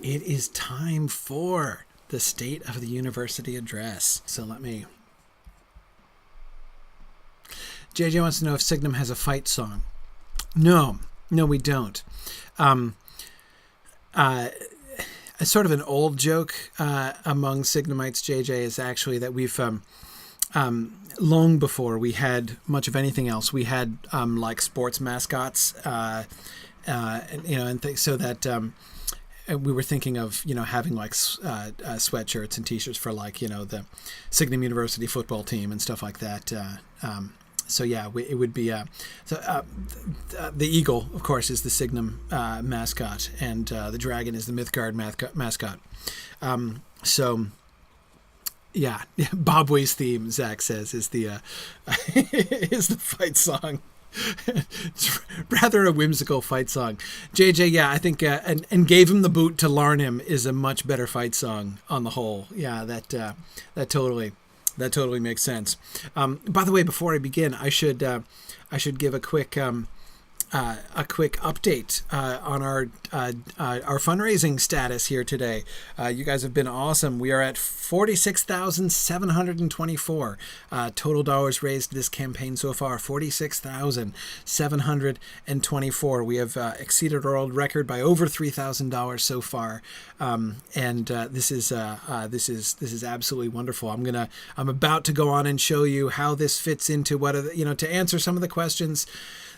it is time for the State of the University address. So let me... JJ wants to know if Signum has a fight song. No, we don't. Sort of an old joke among Signumites, JJ, is actually that we've long before we had much of anything else, we had like sports mascots, and so that we were thinking of having like sweatshirts and T-shirts for like the Signum University football team and stuff like that. So yeah, it would be the eagle, of course, is the Signum mascot, and the dragon is the Mythgard mascot. So yeah, Bob Way's theme, Zach says, is the is the fight song. It's rather a whimsical fight song. JJ, yeah, I think and gave him the boot to larn him is a much better fight song on the whole. Yeah, that totally makes sense. By the way, before I begin, I should give a quick update on our fundraising status here today. You guys have been awesome. We are at $46,724 total dollars raised this campaign so far. $46,724. We have exceeded our old record by over $3,000 so far, and this is absolutely wonderful. I'm about to go on and show you how this fits into what to answer some of the questions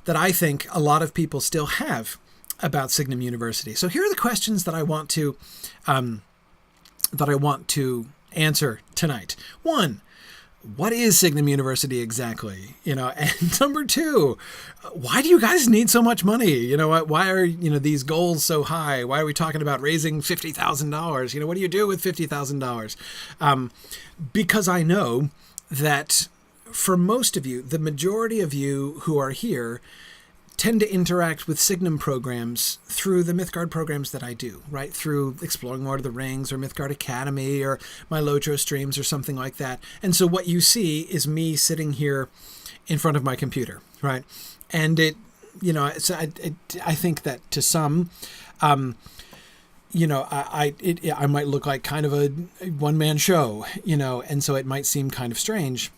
that I think a lot of people still have about Signum University. So here are the questions that I want to answer tonight. One, what is Signum University exactly? And number two, why do you guys need so much money? Why are these goals so high? Why are we talking about raising $50,000? What do you do with $50,000? Because I know that for most of you, the majority of you who are here tend to interact with Signum programs through the Mythgard programs that I do, right? Through Exploring Lord of the Rings or Mythgard Academy or my Lotro streams or something like that. And so what you see is me sitting here in front of my computer, right? And I think that to some, I might look like kind of a one-man show, and so it might seem kind of strange,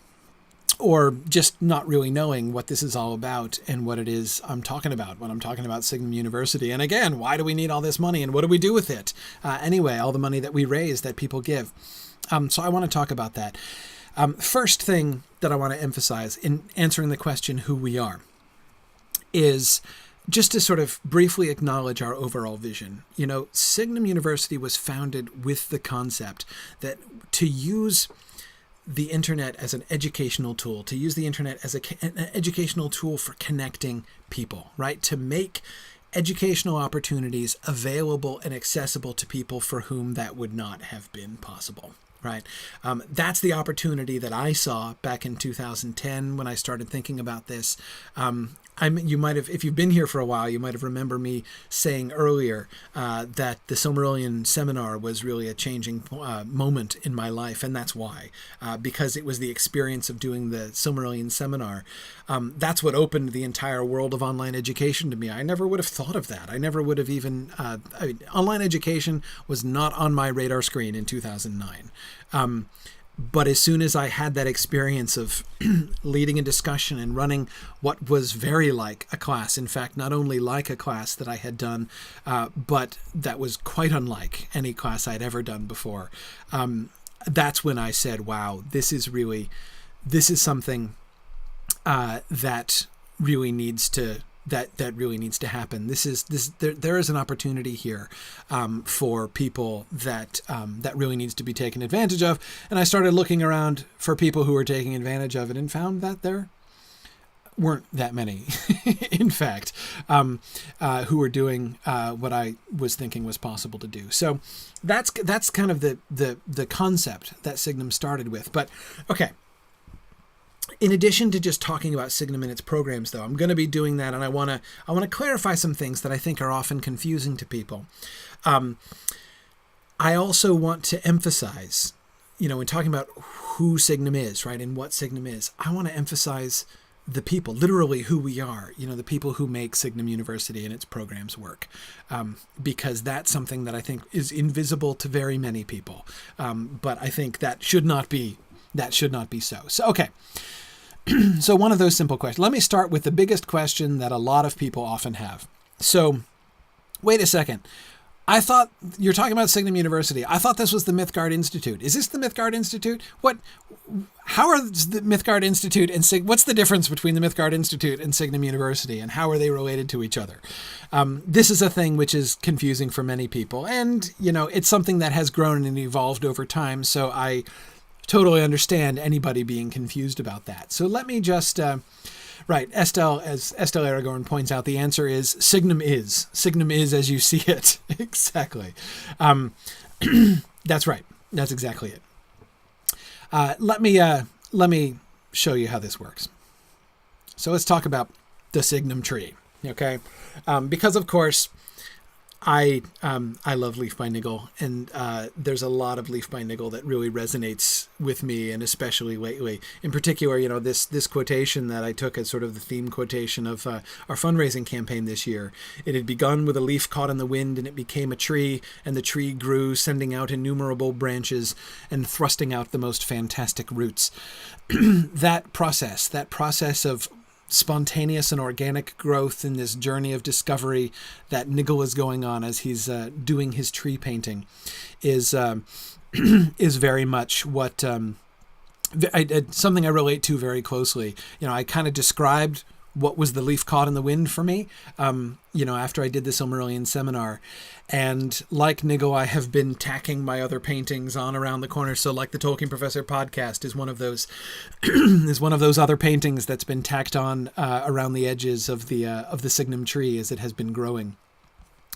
or just not really knowing what this is all about and what it is I'm talking about when I'm talking about Signum University. And again, why do we need all this money and what do we do with it? Anyway, all the money that we raise, that people give. So I want to talk about that. First thing that I want to emphasize in answering the question who we are is just to sort of briefly acknowledge our overall vision. Signum University was founded with the concept that to use the internet as an educational tool, to use the internet as an educational tool for connecting people, right? To make educational opportunities available and accessible to people for whom that would not have been possible, right? That's the opportunity that I saw back in 2010 when I started thinking about this. You might have, if you've been here for a while, you might have remembered me saying earlier that the Silmarillion seminar was really a changing moment in my life, and that's why, because it was the experience of doing the Silmarillion seminar. That's what opened the entire world of online education to me. I never would have thought of that. I never would have even, online education was not on my radar screen in 2009. But as soon as I had that experience of leading a discussion and running what was very like a class, in fact, not only like a class that I had done, but that was quite unlike any class I'd ever done before, that's when I said, wow, this is something that really needs to happen. There is an opportunity here for people that really needs to be taken advantage of. And I started looking around for people who were taking advantage of it and found that there weren't that many, in fact, who were doing what I was thinking was possible to do. So that's kind of the concept that Signum started with. But okay. In addition to just talking about Signum and its programs, though, I'm going to be doing that, and I want to clarify some things that I think are often confusing to people. I also want to emphasize, when talking about who Signum is, right, and what Signum is, I want to emphasize the people, literally who we are, the people who make Signum University and its programs work, because that's something that I think is invisible to very many people. But I think that should not be so. So, okay. So one of those simple questions. Let me start with the biggest question that a lot of people often have. So, wait a second. I thought you're talking about Signum University. I thought this was the Mythgard Institute. Is this the Mythgard Institute? How are the Mythgard Institute and what's the difference between the Mythgard Institute and Signum University, and how are they related to each other? This is a thing which is confusing for many people, and it's something that has grown and evolved over time. So I totally understand anybody being confused about that. So let me just. Right, Estelle, as Estelle Aragorn points out, the answer is Signum is. Signum is as you see it. Exactly. That's right. That's exactly it. Let me show you how this works. So let's talk about the Signum tree, okay? Because of course, I love Leaf by Niggle, and there's a lot of Leaf by Niggle that really resonates with me, and especially lately. In particular, this quotation that I took as sort of the theme quotation of our fundraising campaign this year. It had begun with a leaf caught in the wind, and it became a tree, and the tree grew, sending out innumerable branches and thrusting out the most fantastic roots. That process of spontaneous and organic growth in this journey of discovery that Niggle is going on as he's doing his tree painting is very much what something I relate to very closely. I kind of described what was the leaf caught in the wind for me, after I did the Silmarillion seminar. And like Niggle, I have been tacking my other paintings on around the corner. So like the Tolkien Professor podcast is one of those other paintings that's been tacked on around the edges of the Signum tree as it has been growing.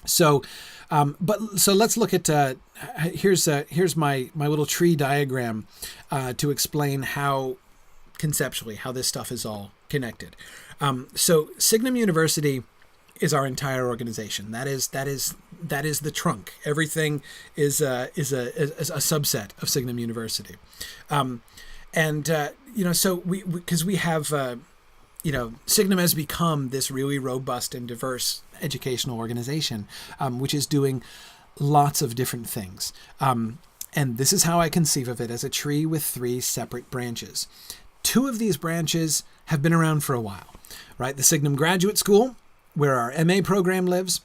So let's look at here's my little tree diagram to explain how conceptually how this stuff is all connected. So Signum University is our entire organization. That is the trunk. Everything is a subset of Signum University, so we have Signum has become this really robust and diverse educational organization, which is doing lots of different things. And this is how I conceive of it, as a tree with 3 separate branches. 2 of these branches have been around for a while, right? The Signum Graduate School, where our MA program lives,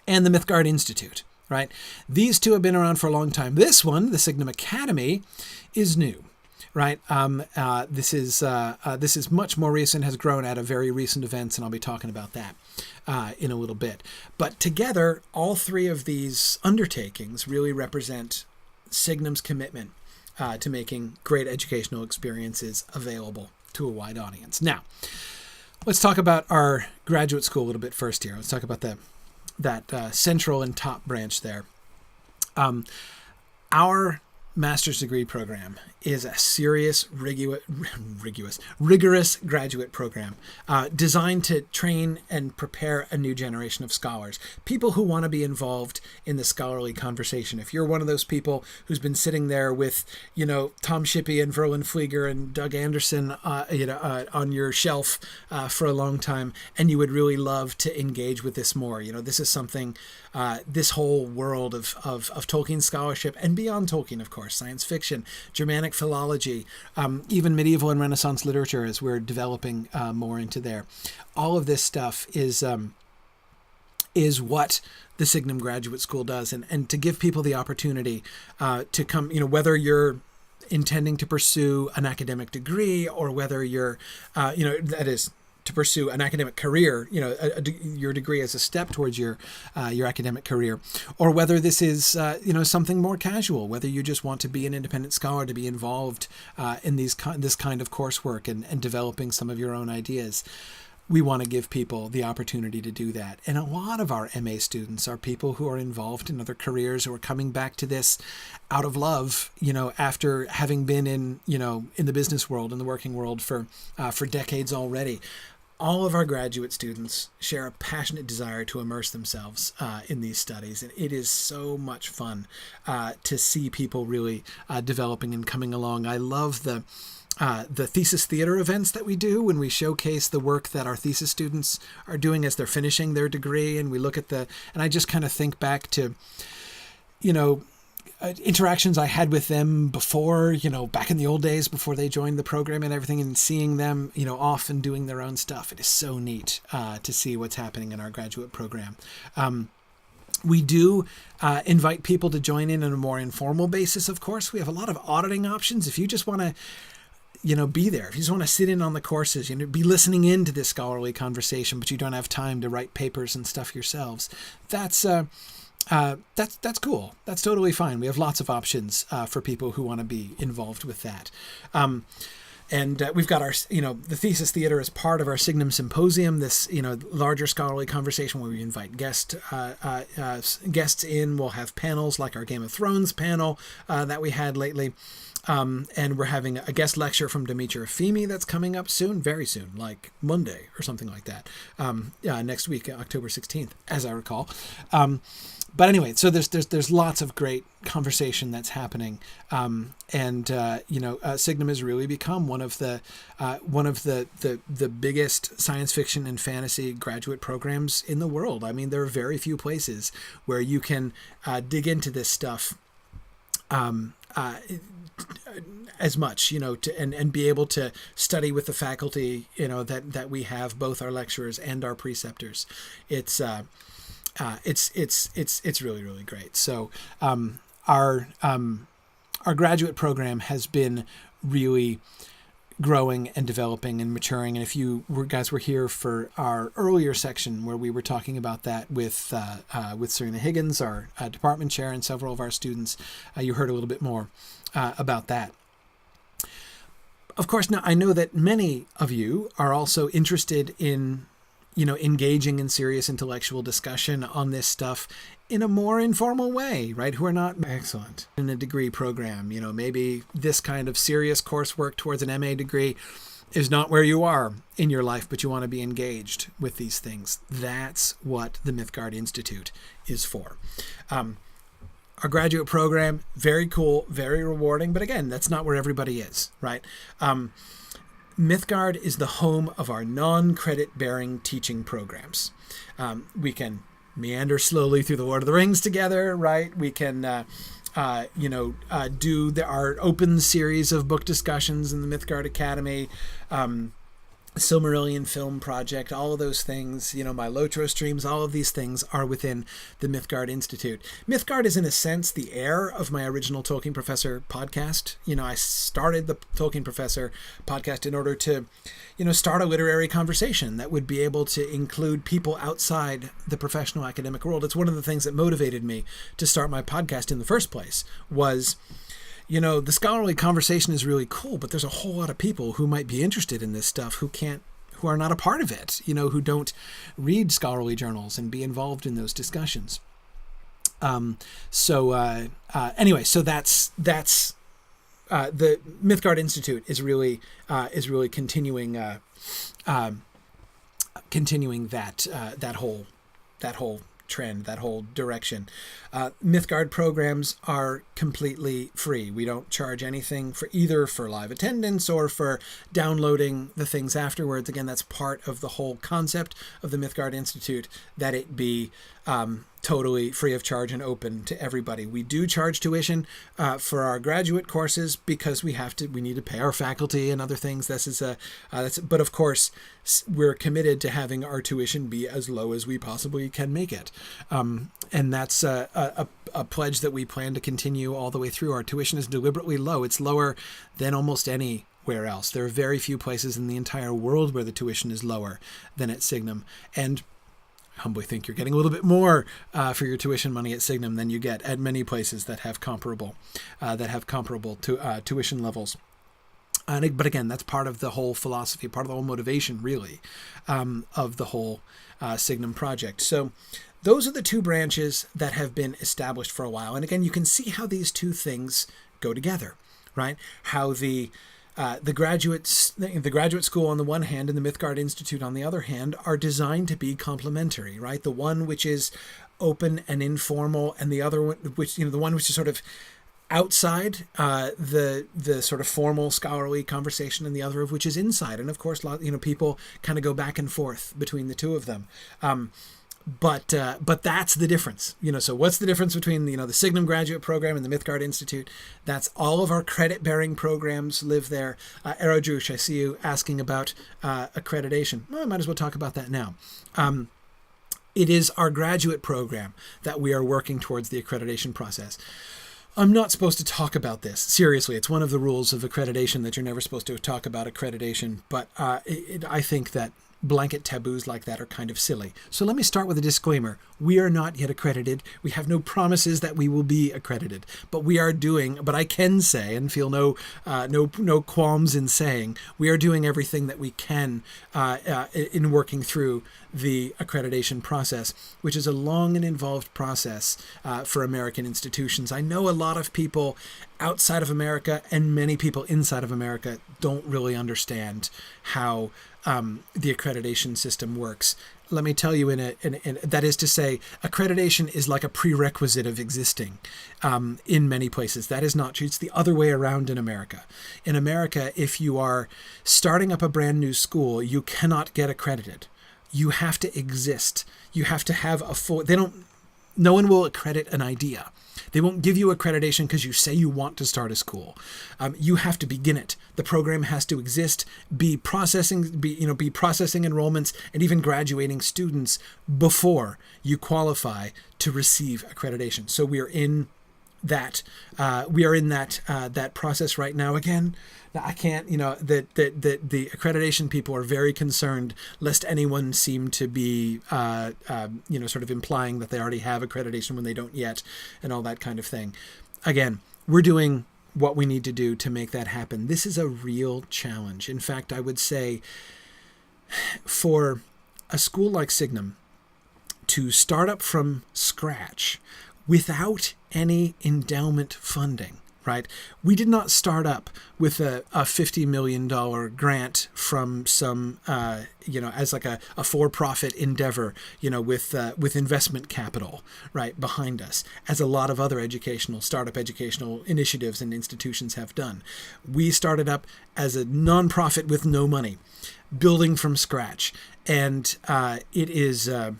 and the Mythgard Institute, right? These 2 have been around for a long time. This one, the Signum Academy, is new, right? This is much more recent, has grown out of very recent events, and I'll be talking about that in a little bit. But together, all 3 of these undertakings really represent Signum's commitment to making great educational experiences available to a wide audience. Now, let's talk about our graduate school a little bit first here. Let's talk about that central and top branch there. Our master's degree program is a serious, rigorous graduate program designed to train and prepare a new generation of scholars, people who want to be involved in the scholarly conversation. If you're one of those people who's been sitting there with, Tom Shippey and Verlin Flieger and Doug Anderson, on your shelf for a long time, and you would really love to engage with this more, this is something, this whole world of Tolkien scholarship and beyond Tolkien, of course, science fiction, Germanic philology, even medieval and Renaissance literature as we're developing more into there. All of this stuff is what the Signum Graduate School does, and to give people the opportunity to come, whether you're intending to pursue an academic degree or whether you're, that is, to pursue an academic career, your degree as a step towards your academic career, or whether this is, something more casual, whether you just want to be an independent scholar, to be involved in this kind of coursework and developing some of your own ideas. We want to give people the opportunity to do that. And a lot of our MA students are people who are involved in other careers or are coming back to this out of love, after having been in the business world and the working world for decades already. All of our graduate students share a passionate desire to immerse themselves in these studies. And it is so much fun to see people really developing and coming along. I love the the thesis theater events that we do when we showcase the work that our thesis students are doing as they're finishing their degree. And we look at and I just kind of think back to, interactions I had with them before, back in the old days before they joined the program and everything, and seeing them, off and doing their own stuff. It is so neat to see what's happening in our graduate program. We do invite people to join in on a more informal basis, of course. We have a lot of auditing options. If you just want to, be there, if you just want to sit in on the courses, be listening into this scholarly conversation, but you don't have time to write papers and stuff yourselves, that's cool. That's totally fine. We have lots of options for people who want to be involved with that. And we've got our, the thesis theater as part of our Signum Symposium, this, larger scholarly conversation where we invite guests in. We'll have panels like our Game of Thrones panel that we had lately. And we're having a guest lecture from Demetria Fimi that's coming up soon, very soon, like Monday or something like that. Next week, October 16th, as I recall. But anyway, so there's lots of great conversation that's happening, Signum has really become one of the biggest science fiction and fantasy graduate programs in the world. I mean, there are very few places where you can dig into this stuff as much, and be able to study with the faculty, that we have, both our lecturers and our preceptors. It's really, really great. So our graduate program has been really growing and developing and maturing. And if you guys were here for our earlier section where we were talking about that with Serena Higgins, our department chair, and several of our students, you heard a little bit more about that. Of course, now I know that many of you are also interested in engaging in serious intellectual discussion on this stuff in a more informal way, right? Who are not excellent in a degree program. Maybe this kind of serious coursework towards an MA degree is not where you are in your life, but you want to be engaged with these things. That's what the Mythgard Institute is for. Our graduate program, very cool, very rewarding, but again, that's not where everybody is, right? Mythgard is the home of our non-credit bearing teaching programs. We can meander slowly through the Lord of the Rings together, right? We can, do our open series of book discussions in the Mythgard Academy, Silmarillion Film Project, all of those things, my Lotro streams, all of these things are within the Mythgard Institute. Mythgard is in a sense the heir of my original Tolkien Professor podcast. I started the Tolkien Professor podcast in order to, start a literary conversation that would be able to include people outside the professional academic world. It's one of the things that motivated me to start my podcast in the first place was, the scholarly conversation is really cool, but there's a whole lot of people who might be interested in this stuff who are not a part of it, who don't read scholarly journals and be involved in those discussions. Anyway, so that's the Mythgard Institute is really continuing that whole trend, that whole direction. Mythgard programs are completely free. We don't charge anything for either for live attendance or for downloading the things afterwards. Again, that's part of the whole concept of the Mythgard Institute, that it be totally free of charge and open to everybody. We do charge tuition for our graduate courses because we need to pay our faculty and other things. But of course, we're committed to having our tuition be as low as we possibly can make it. And that's a pledge that we plan to continue all the way through. Our tuition is deliberately low. It's lower than almost anywhere else. There are very few places in the entire world where the tuition is lower than at Signum. And I humbly think you're getting a little bit more for your tuition money at Signum than you get at many places that have comparable tuition levels. But again, that's part of the whole philosophy, part of the whole motivation, really, of the whole Signum project. So those are the two branches that have been established for a while. And again, you can see how these two things go together, right? How the graduate school on the one hand and the Mythgard Institute on the other hand are designed to be complementary, right? The one which is open and informal, and the other one, the one which is sort of outside the sort of formal scholarly conversation, and the other of which is inside. And of course, people kind of go back and forth between the two of them. But that's the difference. So what's the difference between the Signum graduate program and the Mythgard Institute? That's all of our credit-bearing programs live there. Aerodrush, I see you asking about accreditation. Well, I might as well talk about that now. It is our graduate program that we are working towards the accreditation process. I'm not supposed to talk about this. Seriously, it's one of the rules of accreditation that you're never supposed to talk about accreditation. But I think that blanket taboos like that are kind of silly. So let me start with a disclaimer. We are not yet accredited. We have no promises that we will be accredited, but I can say, and feel no qualms in saying, we are doing everything that we can in working through the accreditation process, which is a long and involved process for American institutions. I know a lot of people outside of America and many people inside of America don't really understand how the accreditation system works. Let me tell you, that is to say, accreditation is like a prerequisite of existing in many places. That is not true. It's the other way around in America. In America, if you are starting up a brand new school, you cannot get accredited. You have to exist. You have to have no one will accredit an idea. They won't give you accreditation because you say you want to start a school. You have to begin it. The program has to exist, be processing enrollments and even graduating students before you qualify to receive accreditation. So we are in that. That process right now. Again, I can't. The accreditation people are very concerned lest anyone seem to be, sort of implying that they already have accreditation when they don't yet, and all that kind of thing. Again, we're doing what we need to do to make that happen. This is a real challenge. In fact, I would say for a school like Signum to start up from scratch without any endowment funding, right? We did not start up with a $50 million grant from some, as like a for-profit endeavor, with investment capital, right, behind us, as a lot of other startup educational initiatives and institutions have done. We started up as a nonprofit with no money, building from scratch. And it is a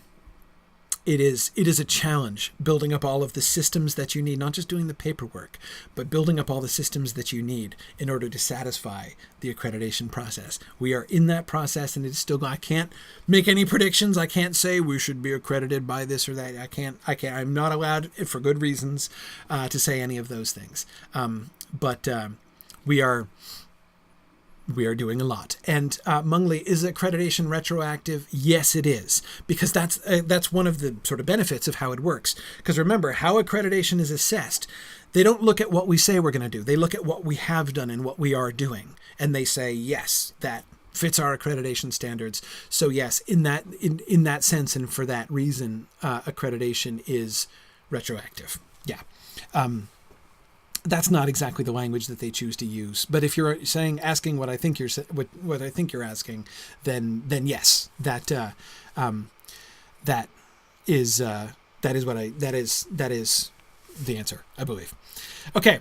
challenge building up all of the systems that you need, not just doing the paperwork, but building up all the systems that you need in order to satisfy the accreditation process. We are in that process, and it's still, I can't make any predictions. I can't say we should be accredited by this or that. I can't, I'm not allowed, for good reasons, to say any of those things. But we are doing a lot. And Mungli, is accreditation retroactive? Yes, it is, because that's one of the sort of benefits of how it works. Because remember, how accreditation is assessed, they don't look at what we say we're going to do. They look at what we have done and what we are doing. And they say, yes, that fits our accreditation standards. So yes, in that sense and for that reason, accreditation is retroactive. Yeah. That's not exactly the language that they choose to use, but if you're asking what I think you're asking, then yes, that is the answer, I believe. Okay,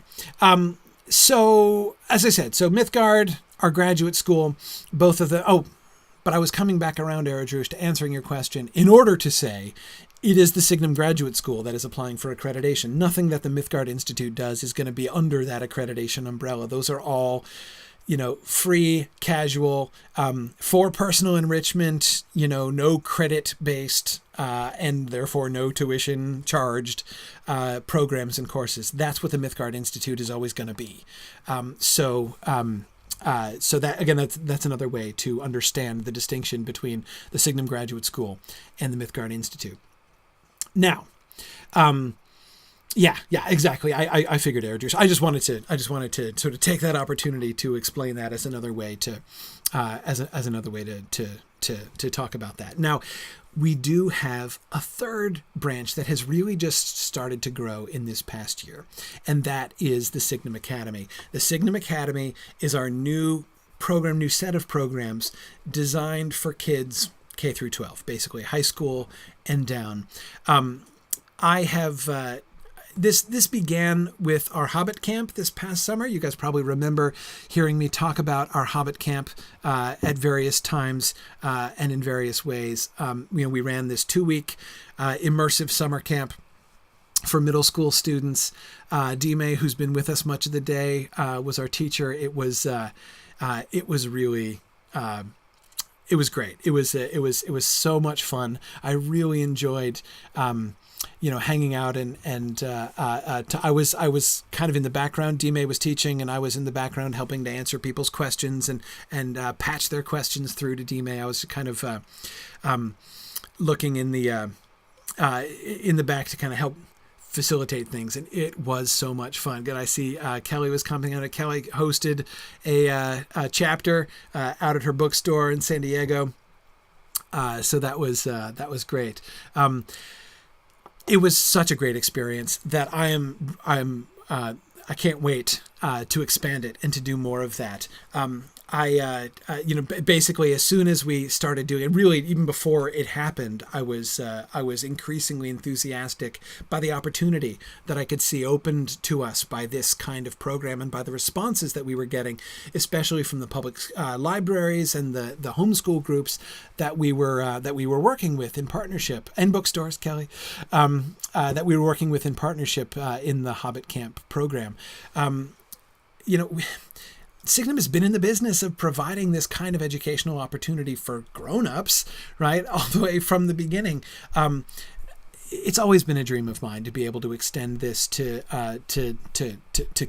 so as I said, Mythgard, our graduate school, both of the but I was coming back around, Aerodrush, to answering your question in order to say it is the Signum Graduate School that is applying for accreditation. Nothing that the Mythgard Institute does is going to be under that accreditation umbrella. Those are all, free, casual, for personal enrichment, no credit-based, and therefore no tuition charged programs and courses. That's what the Mythgard Institute is always going to be. So that, again, that's another way to understand the distinction between the Signum Graduate School and the Mythgard Institute. Now, yeah, exactly. I figured, Aerodrush. I just wanted to sort of take that opportunity to explain that as another way to talk about that. Now, we do have a third branch that has really just started to grow in this past year, and that is the Signum Academy. The Signum Academy is our new set of programs designed for kids K through 12, basically high school and down. I have, This began with our Hobbit camp this past summer. You guys probably remember hearing me talk about our Hobbit camp at various times and in various ways. We ran this 2-week immersive summer camp for middle school students. Dime, who's been with us much of the day, was our teacher. It was really. It was great. It was so much fun. I really enjoyed, hanging out I was kind of in the background. Dime was teaching, and I was in the background helping to answer people's questions and patch their questions through to Dime. I was kind of looking in the back to kind of help facilitate things, and it was so much fun. Good. I see Kelly was coming out. Kelly hosted a chapter out at her bookstore in San Diego, so that was great. It was such a great experience that I can't wait to expand it and to do more of that. Basically, as soon as we started doing it, really even before it happened, I was increasingly enthusiastic by the opportunity that I could see opened to us by this kind of program and by the responses that we were getting, especially from the public libraries and the homeschool groups that we were working with in partnership, and bookstores, Kelly, that we were working with in partnership in the Hobbit Camp program. Signum has been in the business of providing this kind of educational opportunity for grown-ups, right, all the way from the beginning. It's always been a dream of mine to be able to extend this to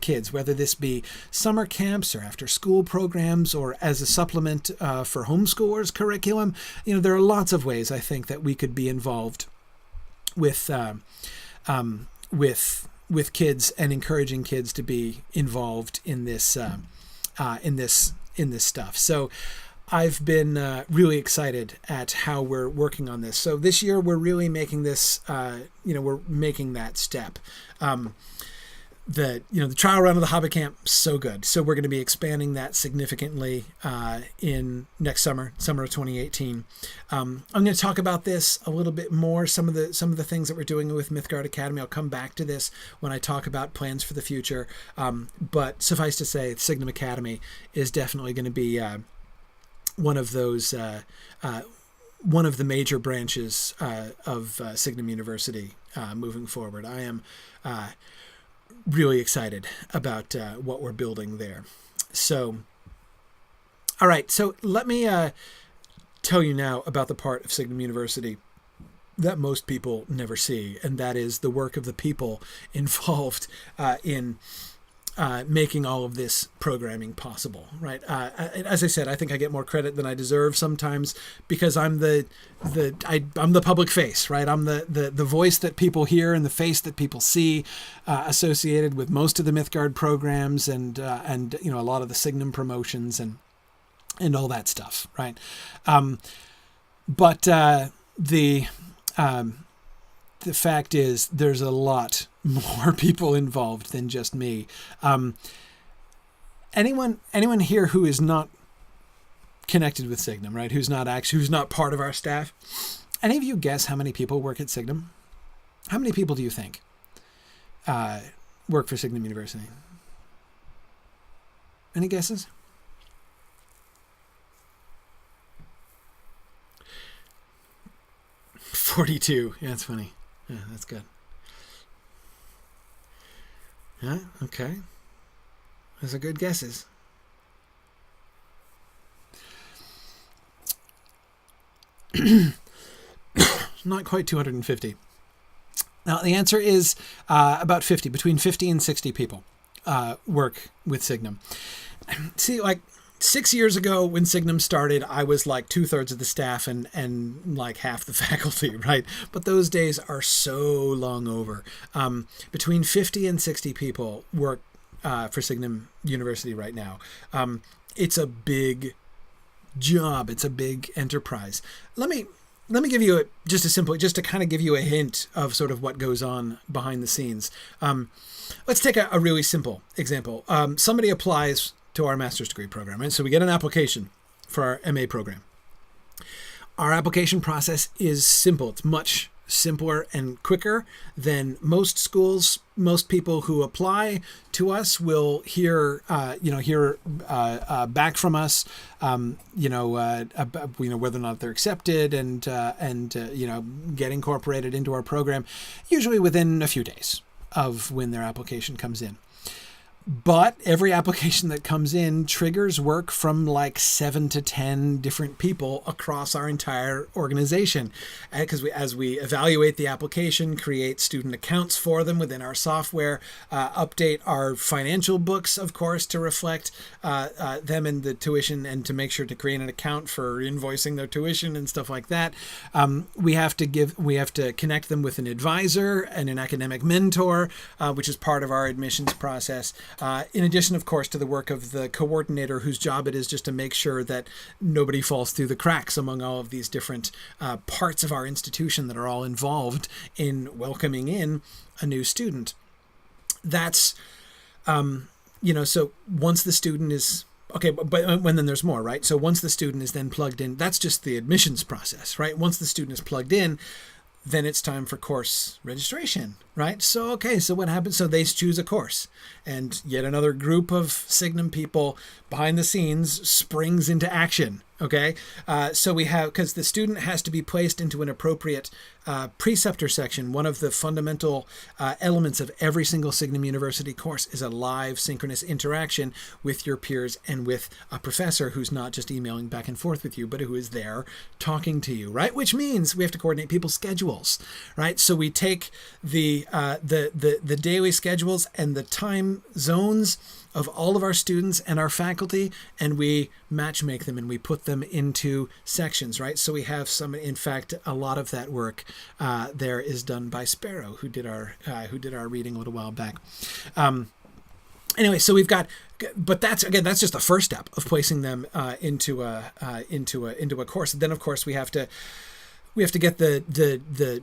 kids, whether this be summer camps or after-school programs or as a supplement for homeschoolers' curriculum. There are lots of ways I think that we could be involved with kids and encouraging kids to be involved in this. In this stuff. So I've been really excited at how we're working on this. So this year we're really making this, we're making that step. The trial run of the Hobbit Camp, so good. So we're going to be expanding that significantly in next summer of 2018. I'm going to talk about this a little bit more. Some of the things that we're doing with Mythgard Academy. I'll come back to this when I talk about plans for the future. But suffice to say, Signum Academy is definitely going to be one of those. One of the major branches of Signum University moving forward. I am really excited about what we're building there. So, all right. So let me tell you now about the part of Signum University that most people never see, and that is the work of the people involved in making all of this programming possible, right? As I said, I think I get more credit than I deserve sometimes because I'm the public face, right? I'm the voice that people hear and the face that people see associated with most of the Mythgard programs and a lot of the Signum promotions and all that stuff, right? But the fact is there's a lot more people involved than just me. Anyone here who is not connected with Signum, right? Who's not part of our staff? Any of you guess how many people work at Signum? How many people do you think work for Signum University? Any guesses? 42. Yeah, that's funny. Yeah, that's good. Yeah, okay. Those are good guesses. Not quite 250. Now, the answer is about 50. Between 50 and 60 people work with Signum. See, 6 years ago when Signum started, I was like 2/3 of the staff and like half the faculty, right? But those days are so long over. Between 50 and 60 people work for Signum University right now. It's a big job. It's a big enterprise. Let me give you just to kind of give you a hint of sort of what goes on behind the scenes. Let's take a really simple example. Somebody applies to our master's degree program, right? So we get an application for our MA program. Our application process is simple. It's much simpler and quicker than most schools. Most people who apply to us will hear back from us, whether or not they're accepted and get incorporated into our program, usually within a few days of when their application comes in. But every application that comes in triggers work from like 7 to 10 different people across our entire organization. Because as we evaluate the application, create student accounts for them within our software, update our financial books, of course, to reflect them and the tuition, and to make sure to create an account for invoicing their tuition and stuff like that. We have to connect them with an advisor and an academic mentor, which is part of our admissions process. In addition, of course, to the work of the coordinator, whose job it is just to make sure that nobody falls through the cracks among all of these different parts of our institution that are all involved in welcoming in a new student. That's, so once the student is, okay, but when then there's more, right? So once the student is then plugged in, that's just the admissions process, right? Once the student is plugged in, then it's time for course registration, right? So what happens? So they choose a course, and yet another group of Signum people behind the scenes springs into action. Okay. So we have, because the student has to be placed into an appropriate preceptor section. One of the fundamental elements of every single Signum University course is a live synchronous interaction with your peers and with a professor who's not just emailing back and forth with you, but who is there talking to you, right? Which means we have to coordinate people's schedules, right? So we take the daily schedules and the time zones of all of our students and our faculty, and we match make them and we put them into sections, right? So we have some, in fact, a lot of that work there is done by Sparrow, who did our reading a little while back. Anyway, so we've got, but that's just the first step of placing them into a course. And then, of course, we have to get the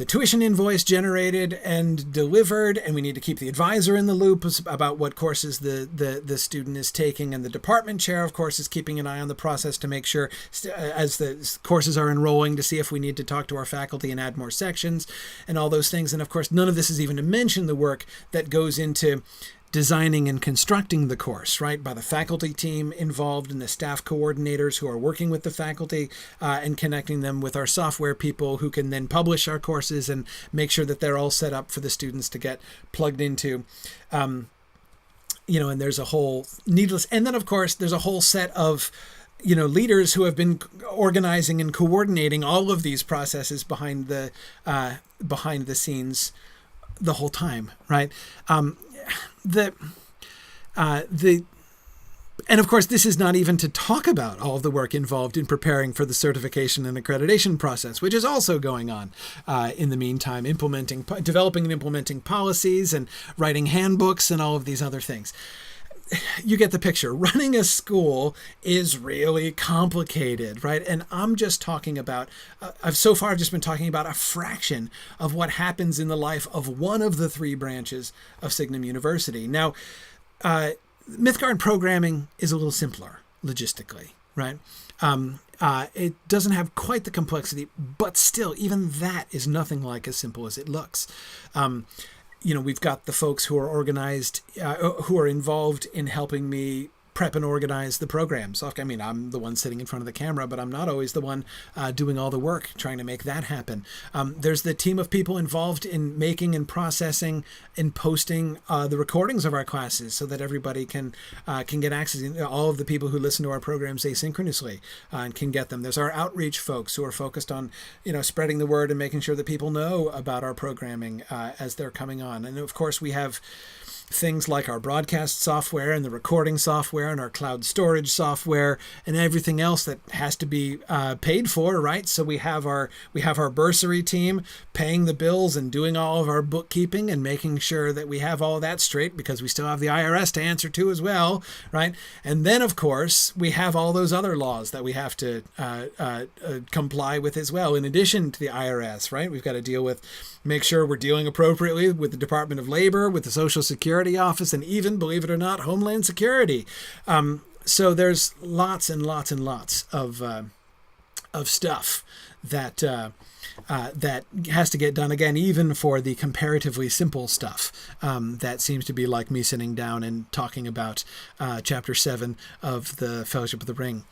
tuition invoice generated and delivered, and we need to keep the advisor in the loop about what courses the student is taking, and the department chair, of course, is keeping an eye on the process to make sure, as the courses are enrolling, to see if we need to talk to our faculty and add more sections and all those things. And of course, none of this is even to mention the work that goes into designing and constructing the course, right, by the faculty team involved and the staff coordinators who are working with the faculty and connecting them with our software people who can then publish our courses and make sure that they're all set up for the students to get plugged into. And there's a whole and then of course there's a whole set of leaders who have been organizing and coordinating all of these processes behind the scenes the whole time, right? And of course, this is not even to talk about all of the work involved in preparing for the certification and accreditation process, which is also going on in the meantime, developing and implementing policies and writing handbooks and all of these other things. You get the picture. Running a school is really complicated, right? And I'm just talking about, I've just been talking about a fraction of what happens in the life of one of the three branches of Signum University. Now, Mythgard programming is a little simpler logistically, right? It doesn't have quite the complexity, but still, even that is nothing like as simple as it looks. We've got the folks who are organized, who are involved in helping me prep and organize the programs. I mean, I'm the one sitting in front of the camera, but I'm not always the one doing all the work, trying to make that happen. There's the team of people involved in making and processing and posting the recordings of our classes so that everybody can get access. All of the people who listen to our programs asynchronously and can get them. There's our outreach folks who are focused on, spreading the word and making sure that people know about our programming as they're coming on. And of course, we have things like our broadcast software and the recording software and our cloud storage software and everything else that has to be paid for, right? So we have our bursary team paying the bills and doing all of our bookkeeping and making sure that we have all of that straight, because we still have the IRS to answer to as well, right? And then, of course, we have all those other laws that we have to comply with as well, in addition to the IRS, right? We've got to make sure we're dealing appropriately with the Department of Labor, with the Social Security Office, and even, believe it or not, Homeland Security. So there's lots and lots and lots of of stuff that that has to get done, again, even for the comparatively simple stuff. That seems to be like me sitting down and talking about chapter 7 of the Fellowship of the Ring.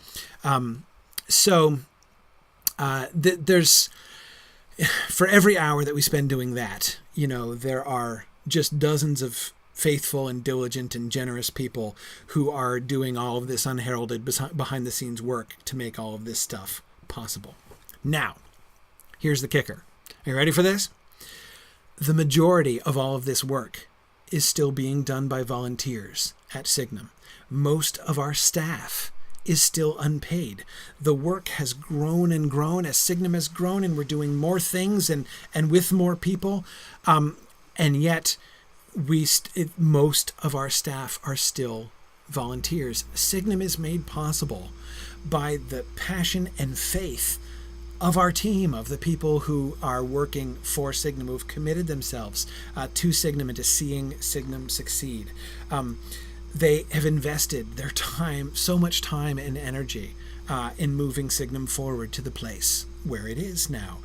There's, for every hour that we spend doing that, there are just dozens of faithful and diligent and generous people who are doing all of this unheralded behind the scenes work to make all of this stuff possible. Now, here's the kicker. Are you ready for this? The majority of all of this work is still being done by volunteers at Signum. Most of our staff is still unpaid. The work has grown and grown as Signum has grown, and we're doing more things and with more people. And yet, most of our staff are still volunteers. Signum is made possible by the passion and faith of our team, of the people who are working for Signum, who have committed themselves to Signum and to seeing Signum succeed. They have invested their time, so much time and energy in moving Signum forward to the place where it is now.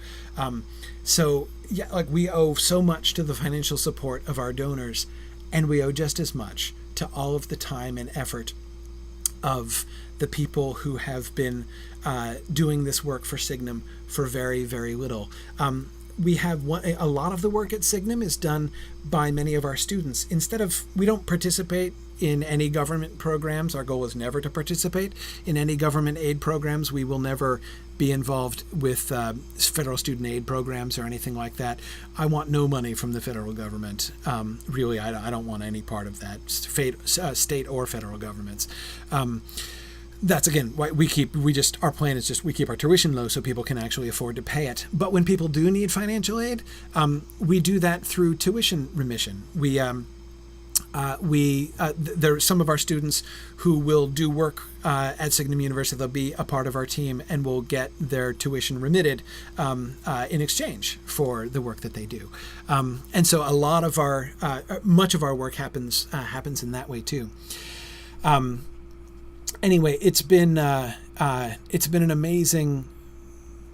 We owe so much to the financial support of our donors, and we owe just as much to all of the time and effort of the people who have been doing this work for Signum for very, very little. We have a lot of the work at Signum is done by many of our students. We don't participate in any government programs. Our goal is never to participate in any government aid programs. We will never be involved with federal student aid programs or anything like that. I want no money from the federal government. Really, I don't want any part of that, state or federal governments. That's again why our plan is just we keep our tuition low so people can actually afford to pay it. But when people do need financial aid, we do that through tuition remission. There are some of our students who will do work at Signum University. They'll be a part of our team and will get their tuition remitted in exchange for the work that they do. And so a lot of much of our work happens in that way too. Anyway, it's been an amazing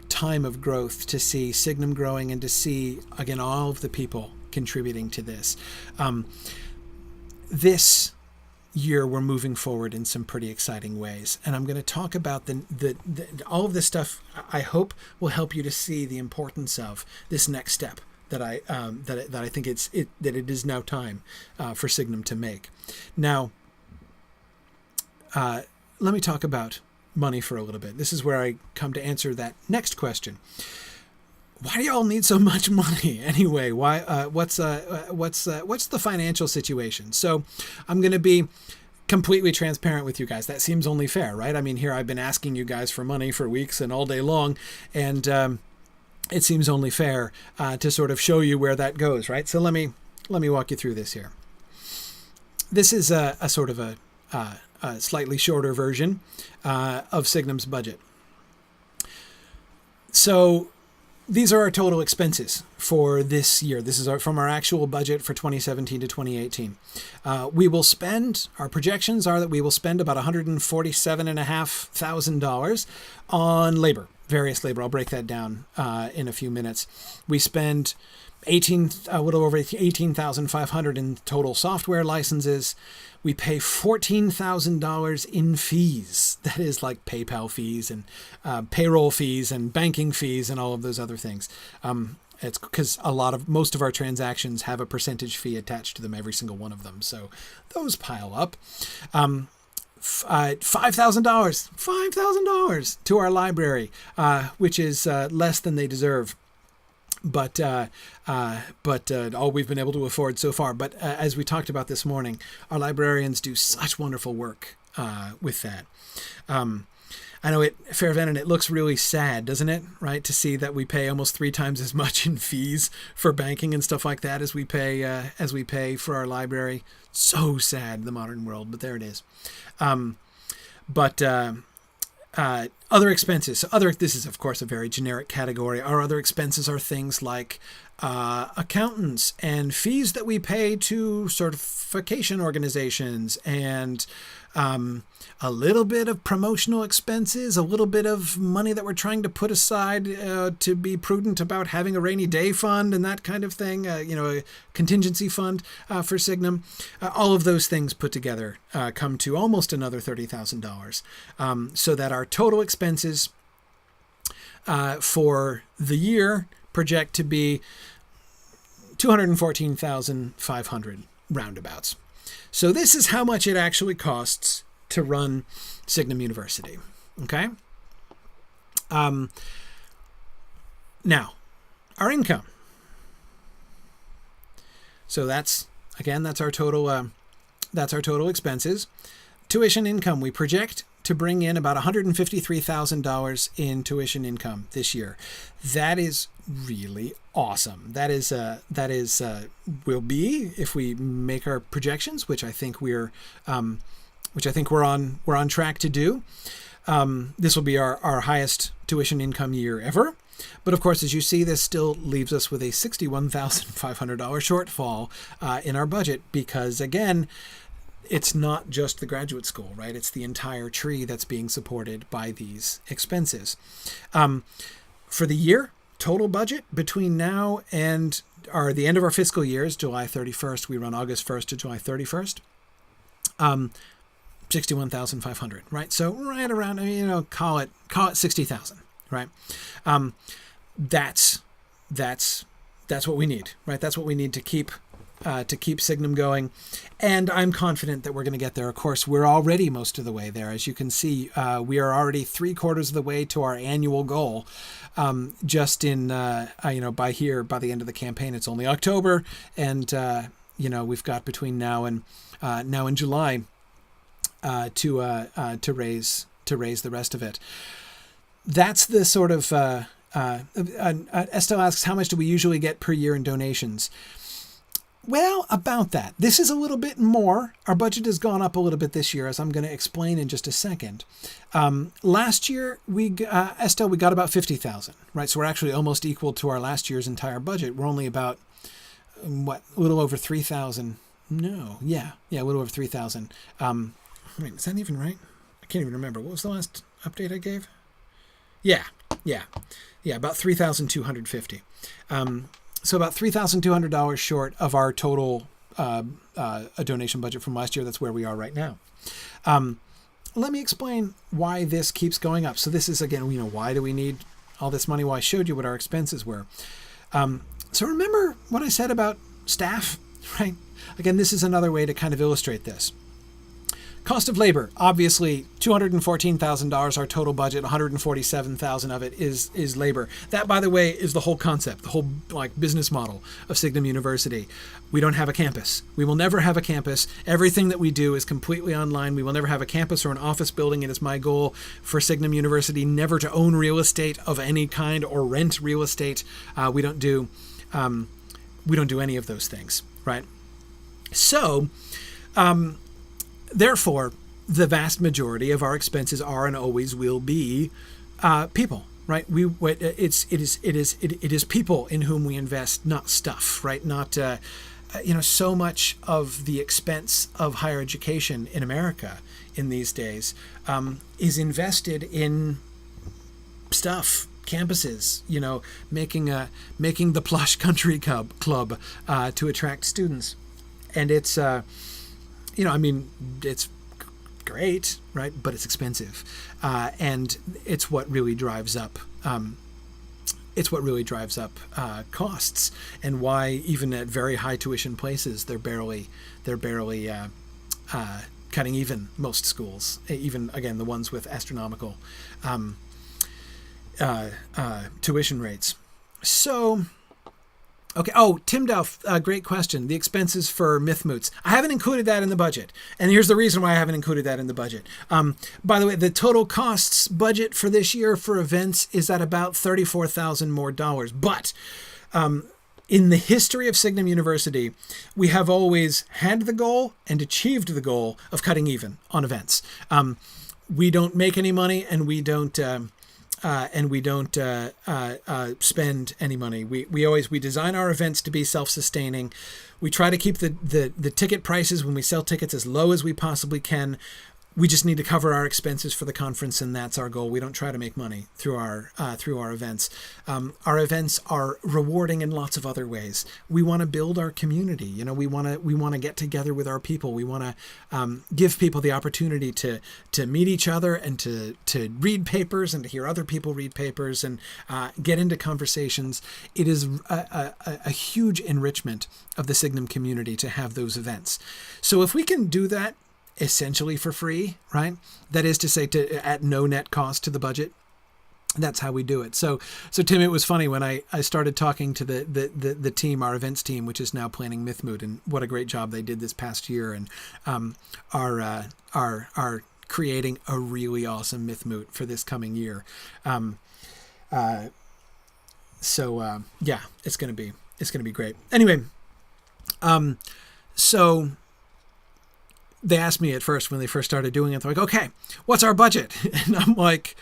time of growth to see Signum growing and to see, again, all of the people contributing to this. This year, we're moving forward in some pretty exciting ways, and I'm going to talk about all of this stuff. I hope will help you to see the importance of this next step that I think that it is now time for Signum to make. Now, let me talk about money for a little bit. This is where I come to answer that next question. Why do y'all need so much money anyway? Why? What's the financial situation? So I'm going to be completely transparent with you guys. That seems only fair, right? I mean, here I've been asking you guys for money for weeks and all day long, and it seems only fair to sort of show you where that goes, right? So let me walk you through this here. This is a sort of a slightly shorter version of Signum's budget. So these are our total expenses for this year. This is from our actual budget for 2017 to 2018. Our projections are that we will spend about $147,500 on labor, various labor. I'll break that down in a few minutes. We spend a little over $18,500 in total software licenses. We pay $14,000 in fees. That is like PayPal fees and payroll fees and banking fees and all of those other things. It's because most of our transactions have a percentage fee attached to them, every single one of them. So those pile up. $5,000 to our library, which is less than they deserve. But all we've been able to afford so far. But as we talked about this morning, our librarians do such wonderful work with that. I know Fairvenn, it looks really sad, doesn't it? Right, to see that we pay almost 3 times as much in fees for banking and stuff like that as we pay for our library. So sad, the modern world, but there it is. Other expenses. This is, of course, a very generic category. Our other expenses are things like accountants and fees that we pay to certification organizations and a little bit of promotional expenses, a little bit of money that we're trying to put aside to be prudent about having a rainy day fund and that kind of thing, a contingency fund for Signum. All of those things put together come to almost another $30,000, so that our total expenses for the year project to be $214,500 roundabouts. So this is how much it actually costs to run Signum University. Okay. Now, our income. So that's our total. That's our total expenses. Tuition income. We project to bring in about $153,000 in tuition income this year. That is really awesome. That is will be, if we make our projections, which I think we're on track to do. This will be our highest tuition income year ever. But of course, as you see, this still leaves us with a $61,500 shortfall in our budget, because again, it's not just the graduate school, right? It's the entire tree that's being supported by these expenses. For the year, total budget between now and the end of our fiscal year is July 31st. We run August 1st to July 31st. 61,500, right? So right around, call it 60,000, right? That's what we need, right? That's what we need to keep Signum going. And I'm confident that we're going to get there. Of course, we're already most of the way there. As you can see, we are already 3/4 of the way to our annual goal. Just in, by the end of the campaign, it's only October. And, we've got between now and July to raise the rest of it. That's the sort of, Estelle asks, how much do we usually get per year in donations? Well, about that. This is a little bit more. Our budget has gone up a little bit this year, as I'm going to explain in just a second. Last year, Estelle, we got about 50,000, right? So we're actually almost equal to our last year's entire budget. We're only about, a little over 3,000. No, yeah, a little over 3,000. Wait, is that even right? I can't even remember. What was the last update I gave? Yeah, about 3,250. So about $3,200 short of our total a donation budget from last year. That's where we are right now. Let me explain why this keeps going up. So this is, again, why do we need all this money? Well, I showed you what our expenses were. So remember what I said about staff, right? Again, this is another way to kind of illustrate this. Cost of labor, obviously $214,000, our total budget, $147,000 of it is labor. That, by the way, is the whole concept, the whole business model of Signum University. We don't have a campus. We will never have a campus. Everything that we do is completely online. We will never have a campus or an office building. It is my goal for Signum University never to own real estate of any kind or rent real estate. We don't do any of those things, right? So, therefore, the vast majority of our expenses are and always will be people, right? It is people in whom we invest, not stuff, right? Not so much of the expense of higher education in America in these days is invested in stuff, campuses, making the plush country club to attract students, and it's. It's great, right? But it's expensive, and it's what really drives up. Costs, and why even at very high tuition places, they're barely cutting even. Most schools, even again the ones with astronomical tuition rates. So. Okay. Oh, Tim Duff, great question. The expenses for Mythmoots. I haven't included that in the budget. And here's the reason why I haven't included that in the budget. By the way, the total costs budget for this year for events is at about $34,000 more dollars. But in the history of Signum University, we have always had the goal and achieved the goal of cutting even on events. We don't make any money, and we don't spend any money. We design our events to be self-sustaining. We try to keep the ticket prices when we sell tickets as low as we possibly can. we just need to cover our expenses for the conference, and that's our goal. We don't try to make money through our events. Our events are rewarding in lots of other ways. We want to build our community. You know, we want to get together with our people. We want to give people the opportunity to meet each other and to read papers and to hear other people read papers and get into conversations. It is a huge enrichment of the Signum community to have those events. So if we can do that essentially for free, right? That is to say, at no net cost to the budget. That's how we do it. So Tim, it was funny when I started talking to the team, our events team, which is now planning Mythmoot, and what a great job they did this past year, and are creating a really awesome Mythmoot for this coming year. Yeah, it's gonna be great. Anyway, so they asked me at first when they first started doing it, they're like, okay, what's our budget? And I'm like,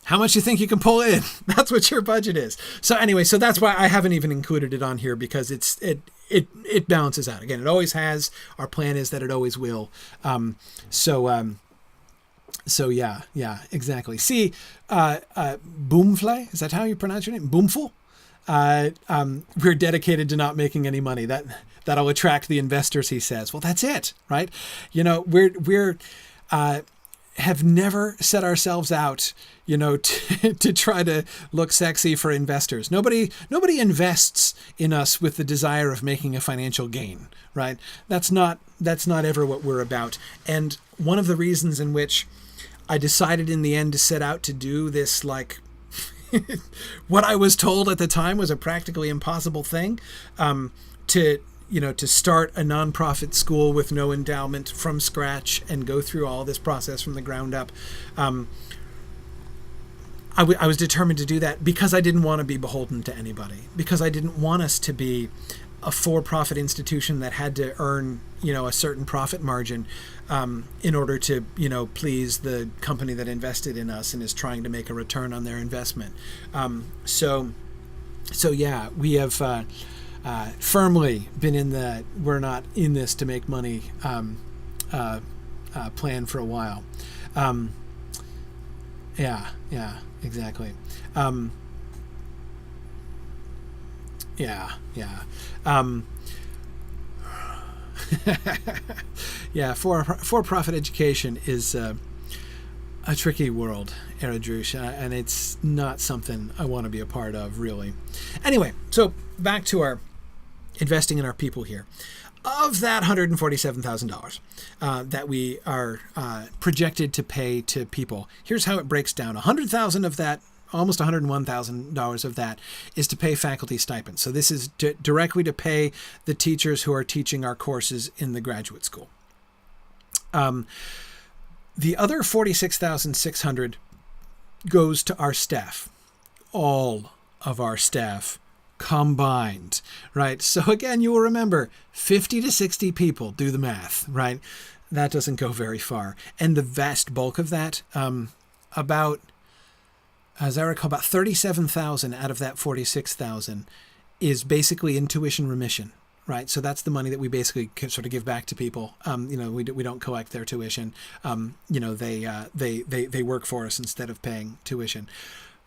how much do you think you can pull in? That's what your budget is. So anyway, so that's why I haven't even included it on here, because it balances out. Again, it always has. Our plan is that it always will. So yeah, exactly. See, Boomfly, is that how you pronounce your name? Boomful? We're dedicated to not making any money. That'll attract the investors, he says. Well, that's it, right? You know, we're have never set ourselves out, you know, to try to look sexy for investors. Nobody invests in us with the desire of making a financial gain, right? That's not ever what we're about. And one of the reasons in which I decided in the end to set out to do this, like, what I was told at the time was a practically impossible thing, to start a nonprofit school with no endowment from scratch and go through all this process from the ground up. I was determined to do that because I didn't want to be beholden to anybody, because I didn't want us to be a for-profit institution that had to earn, you know, a certain profit margin in order to, you know, please the company that invested in us and is trying to make a return on their investment. So yeah, we have firmly been in the we're not in this to make money plan for a while. Yeah, exactly. Yeah. Yeah, for-profit education is a tricky world, Eradrush, and it's not something I want to be a part of, really. Anyway, so back to our investing in our people here. Of that $147,000 that we are projected to pay to people, here's how it breaks down. $100,000 of that, almost $101,000 of that, is to pay faculty stipends. So this is directly to pay the teachers who are teaching our courses in the graduate school. The other $46,600 goes to our staff, all of our staff combined, right? So again, you will remember 50 to 60 people, do the math, right? That doesn't go very far. And the vast bulk of that, about, as I recall, about 37,000 out of that 46,000 is basically in tuition remission, right? So that's the money that we basically sort of give back to people. We don't collect their tuition. They work for us instead of paying tuition,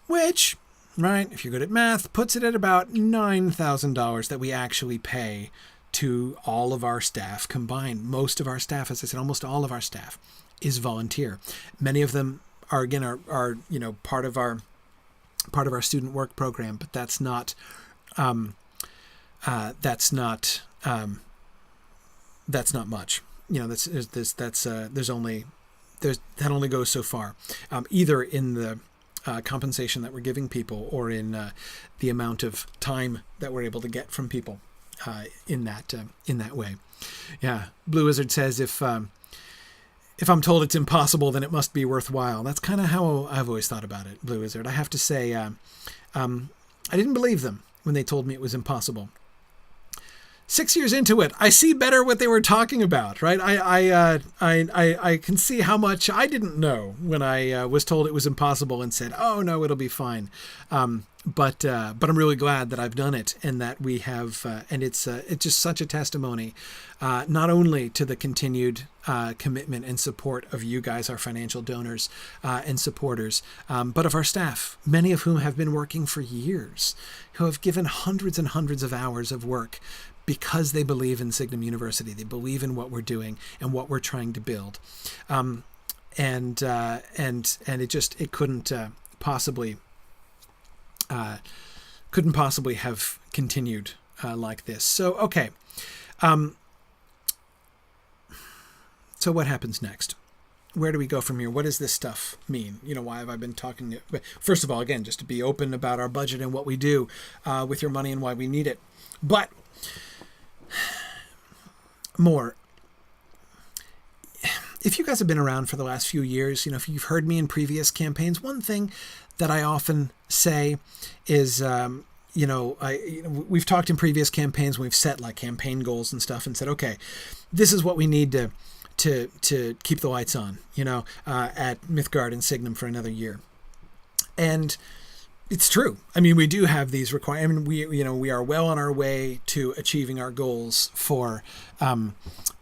which, right, if you're good at math, puts it at about $9,000 that we actually pay to all of our staff combined. Most of our staff, as I said, almost all of our staff is volunteer. Many of them are part of our student work program, but that's not much. That only goes so far, either in the compensation that we're giving people or in the amount of time that we're able to get from people in that way. Yeah, Blue Wizard says if I'm told it's impossible, then it must be worthwhile. That's kind of how I've always thought about it, Blue Wizard. I have to say, I didn't believe them when they told me it was impossible. 6 years into it, I see better what they were talking about, right? I can see how much I didn't know when I was told it was impossible and said, "Oh no, it'll be fine." But I'm really glad that I've done it and that we have, and it's just such a testimony, not only to the continued commitment and support of you guys, our financial donors and supporters, but of our staff, many of whom have been working for years, who have given hundreds and hundreds of hours of work because they believe in Signum University. They believe in what we're doing and what we're trying to build. And it couldn't possibly have continued like this. So, okay. So what happens next? Where do we go from here? What does this stuff mean? Why have I been talking? First of all, again, just to be open about our budget and what we do with your money and why we need it. But more. If you guys have been around for the last few years, if you've heard me in previous campaigns, one thing that I often say is, we've talked in previous campaigns, we've set like campaign goals and stuff and said, okay, this is what we need to keep the lights on, at Mythgard and Signum for another year. And it's true. I mean, we do have these requirements. We are well on our way to achieving our goals for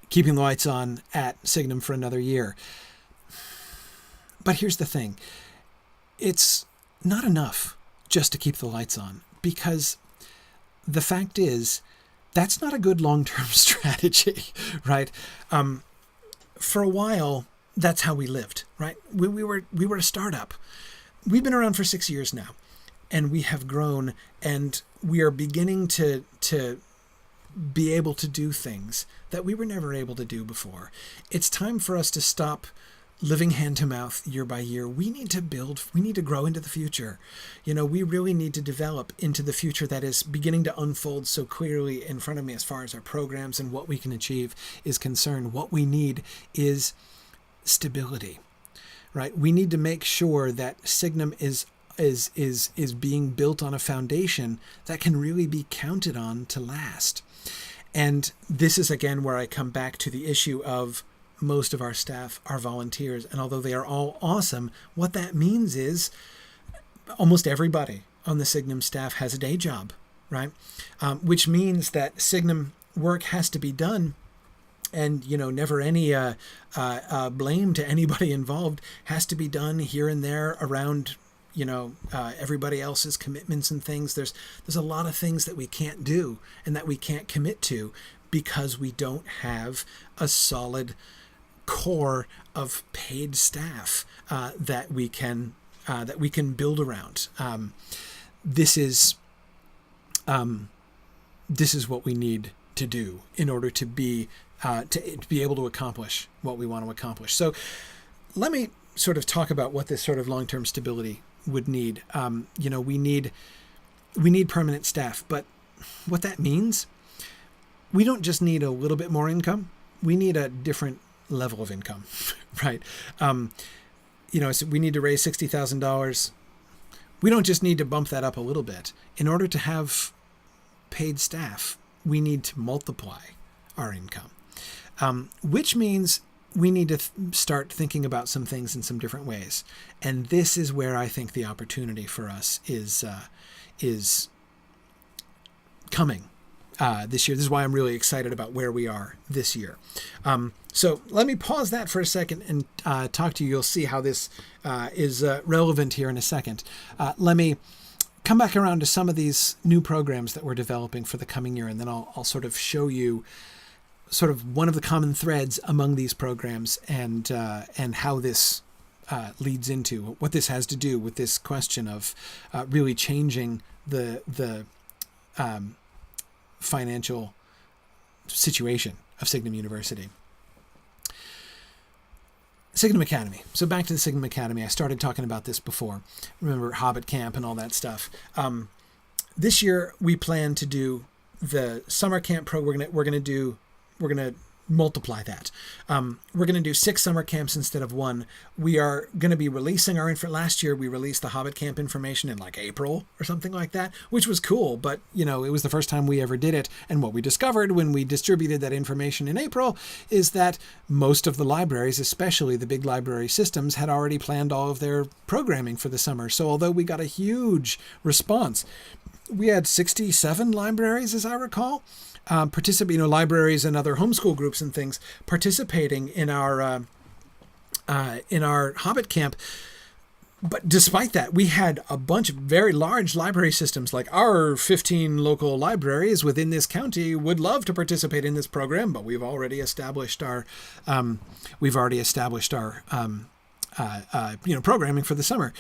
keeping the lights on at Signum for another year. But here's the thing. It's not enough just to keep the lights on, because the fact is that's not a good long-term strategy, right? For a while, that's how we lived, right? We were a startup. We've been around for 6 years now, and we have grown, and we are beginning to be able to do things that we were never able to do before. It's time for us to stop living hand to mouth year by year. We need to grow into the future. We really need to develop into the future that is beginning to unfold so clearly in front of me as far as our programs and what we can achieve is concerned. What we need is stability, right? We need to make sure that Signum is being built on a foundation that can really be counted on to last. And this is again where I come back to the issue of most of our staff are volunteers. And although they are all awesome, what that means is almost everybody on the Signum staff has a day job, right? Which means that Signum work has to be done. And, never any blame to anybody involved, has to be done here and there around everybody else's commitments and things. There's a lot of things that we can't do and that we can't commit to because we don't have a solid core of paid staff that we can build around. This is what we need to do in order to be able to accomplish what we want to accomplish. So let me sort of talk about what this sort of long-term stability would need. We need permanent staff, but what that means, we don't just need a little bit more income. We need a different level of income, right? So we need to raise $60,000. We don't just need to bump that up a little bit. In order to have paid staff, we need to multiply our income, which means we need to start thinking about some things in some different ways. And this is where I think the opportunity for us is coming this year. This is why I'm really excited about where we are this year. So let me pause that for a second and talk to you. You'll see how this is relevant here in a second. Let me come back around to some of these new programs that we're developing for the coming year, and then I'll sort of show you sort of one of the common threads among these programs and how this leads into what this has to do with this question of really changing the financial situation of Signum University. Signum Academy. So back to the Signum Academy. I started talking about this before. Remember Hobbit Camp and all that stuff. This year we plan to do the summer camp program. We're gonna multiply that. We're going to do 6 summer camps instead of 1. We are going to be releasing our last year we released the Hobbit camp information in like April or something like that, which was cool, but it was the first time we ever did it. And what we discovered when we distributed that information in April is that most of the libraries, especially the big library systems, had already planned all of their programming for the summer. So although we got a huge response, we had 67 libraries, as I recall, libraries and other homeschool groups and things participating in our Hobbit camp. But despite that, we had a bunch of very large library systems, like our 15 local libraries within this county would love to participate in this program, but we've already established our programming for the summer.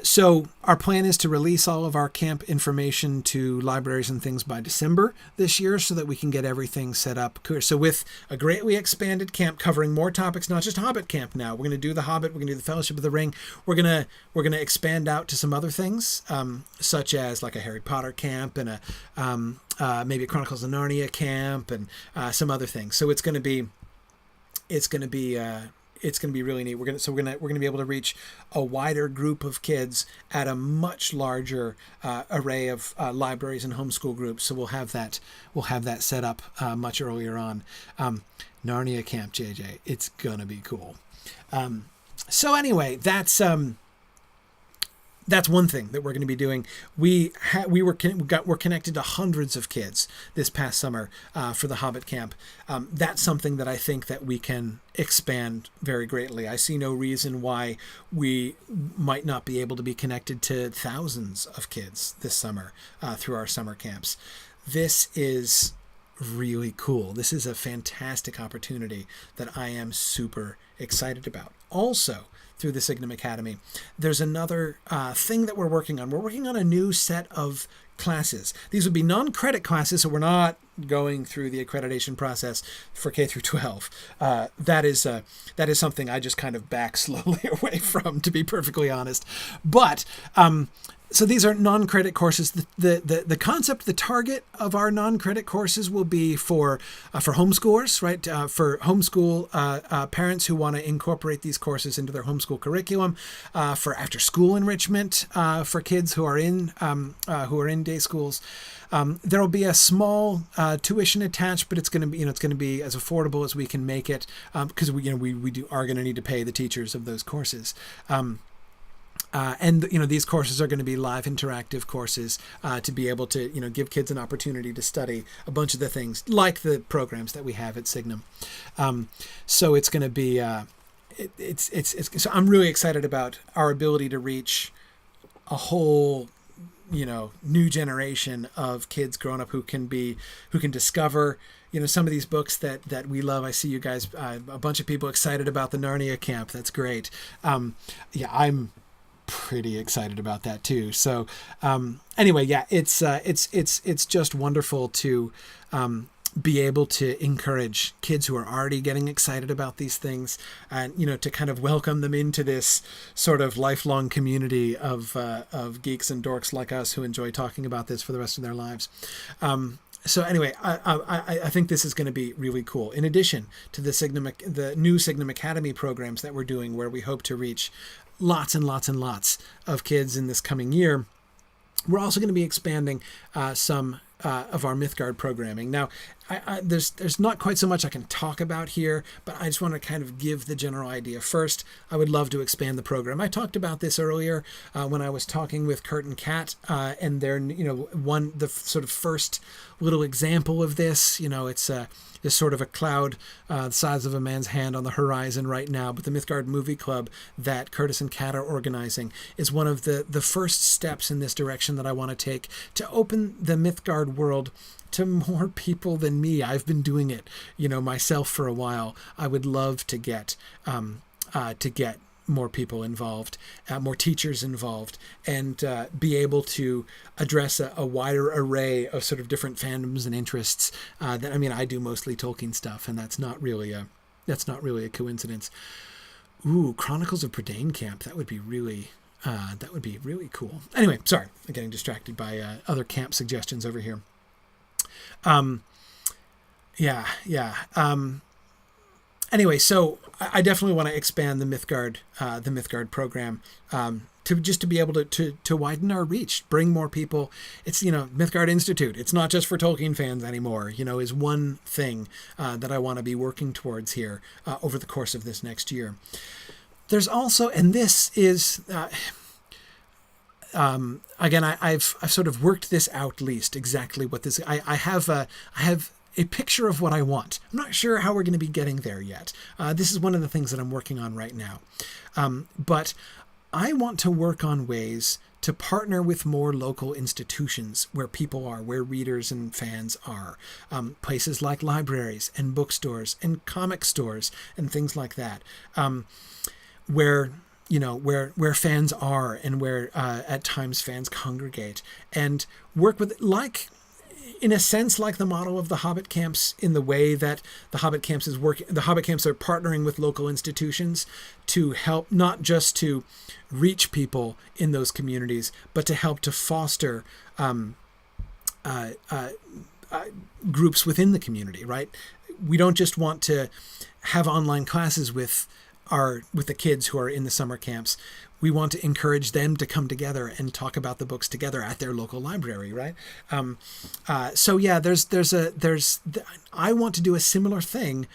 So our plan is to release all of our camp information to libraries and things by December this year so that we can get everything set up. So with a greatly expanded camp covering more topics, not just Hobbit camp now. We're going to do the Hobbit. We're going to do the Fellowship of the Ring. We're going to expand out to some other things, such as like a Harry Potter camp and maybe a Chronicles of Narnia camp and some other things. So it's going to be really neat. We're going to be able to reach a wider group of kids at a much larger array of libraries and homeschool groups. So we'll have that set up much earlier on. Narnia Camp, JJ, it's gonna be cool. So anyway, that's one thing that we're going to be doing. We're connected to hundreds of kids this past summer for the Hobbit camp. That's something that I think that we can expand very greatly. I see no reason why we might not be able to be connected to thousands of kids this summer through our summer camps. This is really cool. This is a fantastic opportunity that I am super excited about. Also, through the Signum Academy, there's another thing that we're working on. We're working on a new set of classes. These would be non-credit classes, so we're not going through the accreditation process for K through 12. That is something I just kind of back slowly away from, to be perfectly honest. But so these are non-credit courses. The concept, the target of our non-credit courses will be for homeschoolers, right? For homeschool parents who want to incorporate these courses into their homeschool curriculum, for after-school enrichment for kids who are in day schools. There will be a small tuition attached, but it's going to be as affordable as we can make it, because we are going to need to pay the teachers of those courses. And these courses are going to be live interactive courses to be able to give kids an opportunity to study a bunch of the things like the programs that we have at Signum. So it's going to be so I'm really excited about our ability to reach a whole new generation of kids growing up who can discover some of these books that we love. I see you guys, a bunch of people excited about the Narnia camp. That's great. I'm pretty excited about that too. So anyway, it's just wonderful to be able to encourage kids who are already getting excited about these things, and to kind of welcome them into this sort of lifelong community of geeks and dorks like us who enjoy talking about this for the rest of their lives. So anyway, I think this is going to be really cool. In addition to the new Signum Academy programs that we're doing, where we hope to reach lots and lots and lots of kids in this coming year, we're also going to be expanding some of our Mythgard programming. Now, there's not quite so much I can talk about here, but I just want to kind of give the general idea. First, I would love to expand the program. I talked about this earlier when I was talking with Kurt and Kat, and they're, the sort of first little example of this. It's is sort of a cloud the size of a man's hand on the horizon right now. But the Mythgard Movie Club that Curtis and Kat are organizing is one of the first steps in this direction that I want to take to open the Mythgard world to more people than me. I've been doing it, myself for a while. I would love to get more people involved, more teachers involved, and be able to address a wider array of sort of different fandoms and interests. I do mostly Tolkien stuff, and that's not really a coincidence. Ooh, Chronicles of Prydain Camp. That would be really cool. Anyway, sorry, I'm getting distracted by other camp suggestions over here. Anyway, so I definitely want to expand the Mythgard program, to be able to widen our reach, bring more people. It's, Mythgard Institute. It's not just for Tolkien fans anymore, is one thing that I want to be working towards here over the course of this next year. There's also, and this is, again, I've sort of worked this out least exactly what this, I have a picture of what I want. I'm not sure how we're going to be getting there yet. This is one of the things that I'm working on right now. But I want to work on ways to partner with more local institutions where people are, where readers and fans are. Places like libraries and bookstores and comic stores and things like that. Where fans are, and where at times fans congregate, and work with, in a sense, like the model of the Hobbit camps, in the way that the Hobbit camps are partnering with local institutions to help, not just to reach people in those communities, but to help to foster groups within the community, right? We don't just want to have online classes with the kids who are in the summer camps. We want to encourage them to come together and talk about the books together at their local library, right? So yeah, I want to do a similar thing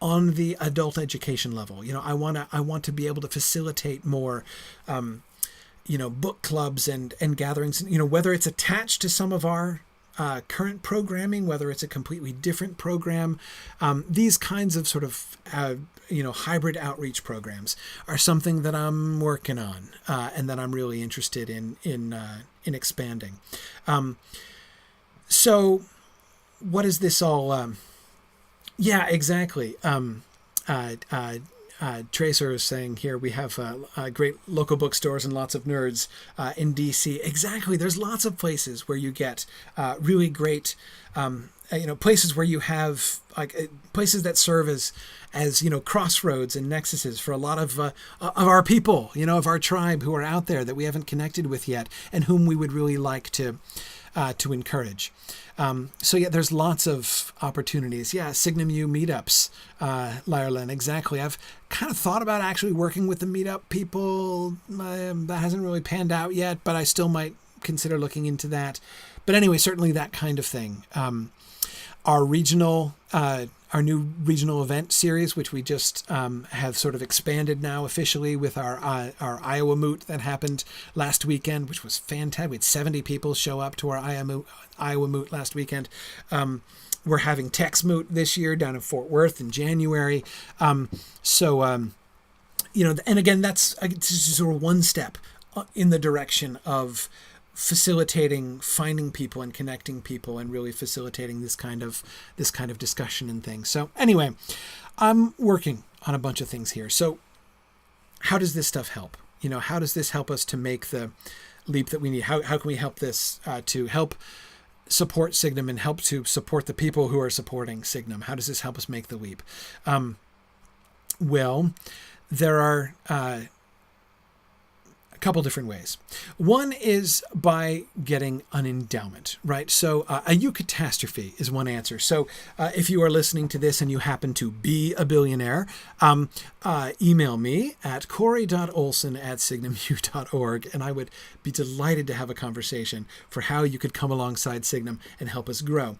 on the adult education level. I want to be able to facilitate more, book clubs and gatherings. Whether it's attached to some of our current programming, whether it's a completely different program, these kinds of sort of hybrid outreach programs are something that I'm working on, and that I'm really interested in expanding. So what is this all? Yeah, exactly. Tracer is saying here we have great local bookstores and lots of nerds in DC. Exactly. There's lots of places where you get really great, places where you have places that serve as crossroads and nexuses for a lot of our people, of our tribe who are out there that we haven't connected with yet, and whom we would really like to encourage. So yeah, there's lots of opportunities. Yeah, Signum U meetups, Lyerlin, exactly. I've kind of thought about actually working with the meetup people. That hasn't really panned out yet, but I still might consider looking into that. But anyway, certainly that kind of thing. Our new regional event series, which we just have sort of expanded now officially with our Iowa Moot that happened last weekend, which was fantastic. We had 70 people show up to our Iowa Moot last weekend. We're having Tex Moot this year down in Fort Worth in January. And again, that's just sort of one step in the direction of facilitating finding people and connecting people and really facilitating this kind of discussion and things. So anyway, I'm working on a bunch of things here. So how does this stuff help? How does this help us to make the leap that we need? How can we help this to help support Signum and help to support the people who are supporting Signum? How does this help us make the leap? Well, there are couple different ways. One is by getting an endowment, right? So a eucatastrophe is one answer. So if you are listening to this and you happen to be a billionaire, email me at corey.olsen@signumu.org, and I would be delighted to have a conversation for how you could come alongside Signum and help us grow.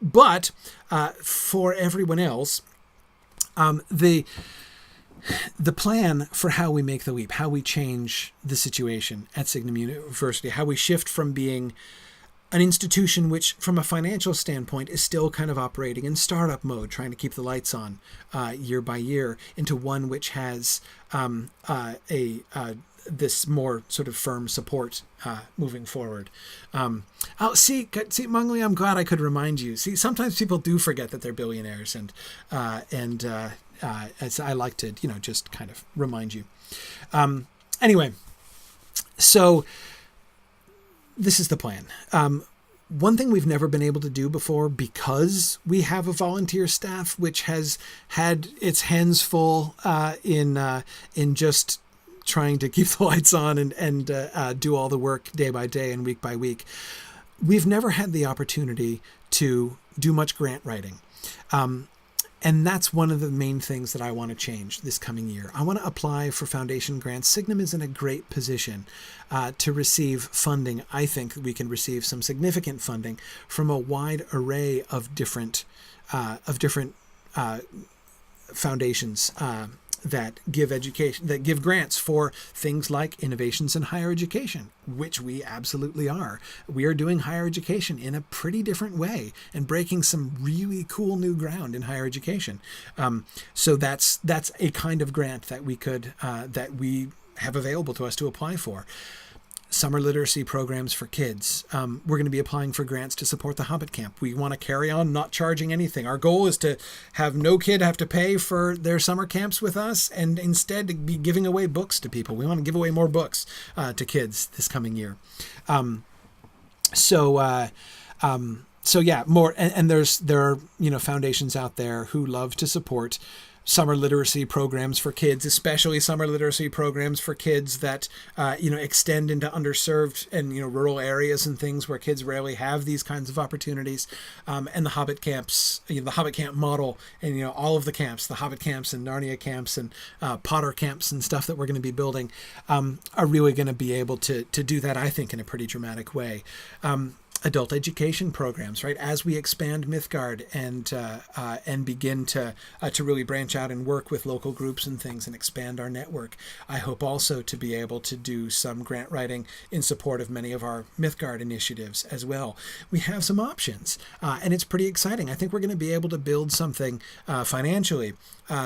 But for everyone else, the plan for how we make the leap, how we change the situation at Signum University, how we shift from being an institution which, from a financial standpoint, is still kind of operating in startup mode, trying to keep the lights on year by year, into one which has this more sort of firm support moving forward. See, Mungley, I'm glad I could remind you. See, sometimes people do forget that they're billionaires, and as I like to, just kind of remind you. Anyway, so this is the plan. One thing we've never been able to do before, because we have a volunteer staff which has had its hands full in just trying to keep the lights on and do all the work day by day and week by week, we've never had the opportunity to do much grant writing. And that's one of the main things that I want to change this coming year. I want to apply for foundation grants. Signum is in a great position to receive funding. I think we can receive some significant funding from a wide array of different foundations that give education, that give grants for things like innovations in higher education, which we absolutely are. We are doing higher education in a pretty different way and breaking some really cool new ground in higher education. So that's a kind of grant that we could that we have available to us to apply for. Summer literacy programs for kids. We're going to be applying for grants to support the Hobbit Camp. We want to carry on not charging anything. Our goal is to have no kid have to pay for their summer camps with us and instead be giving away books to people. We want to give away more books to kids this coming year. So yeah, more. And there are, foundations out there who love to support summer literacy programs for kids, especially summer literacy programs for kids that, extend into underserved and, rural areas and things where kids rarely have these kinds of opportunities. And the Hobbit camps, the Hobbit camp model and, all of the camps, the Hobbit camps and Narnia camps and Potter camps and stuff that we're going to be building are really going to be able to do that, I think, in a pretty dramatic way. Adult education programs, right? As we expand Mythgard and begin to really branch out and work with local groups and things and expand our network, I hope also to be able to do some grant writing in support of many of our Mythgard initiatives as well. We have some options, and it's pretty exciting. I think we're going to be able to build something financially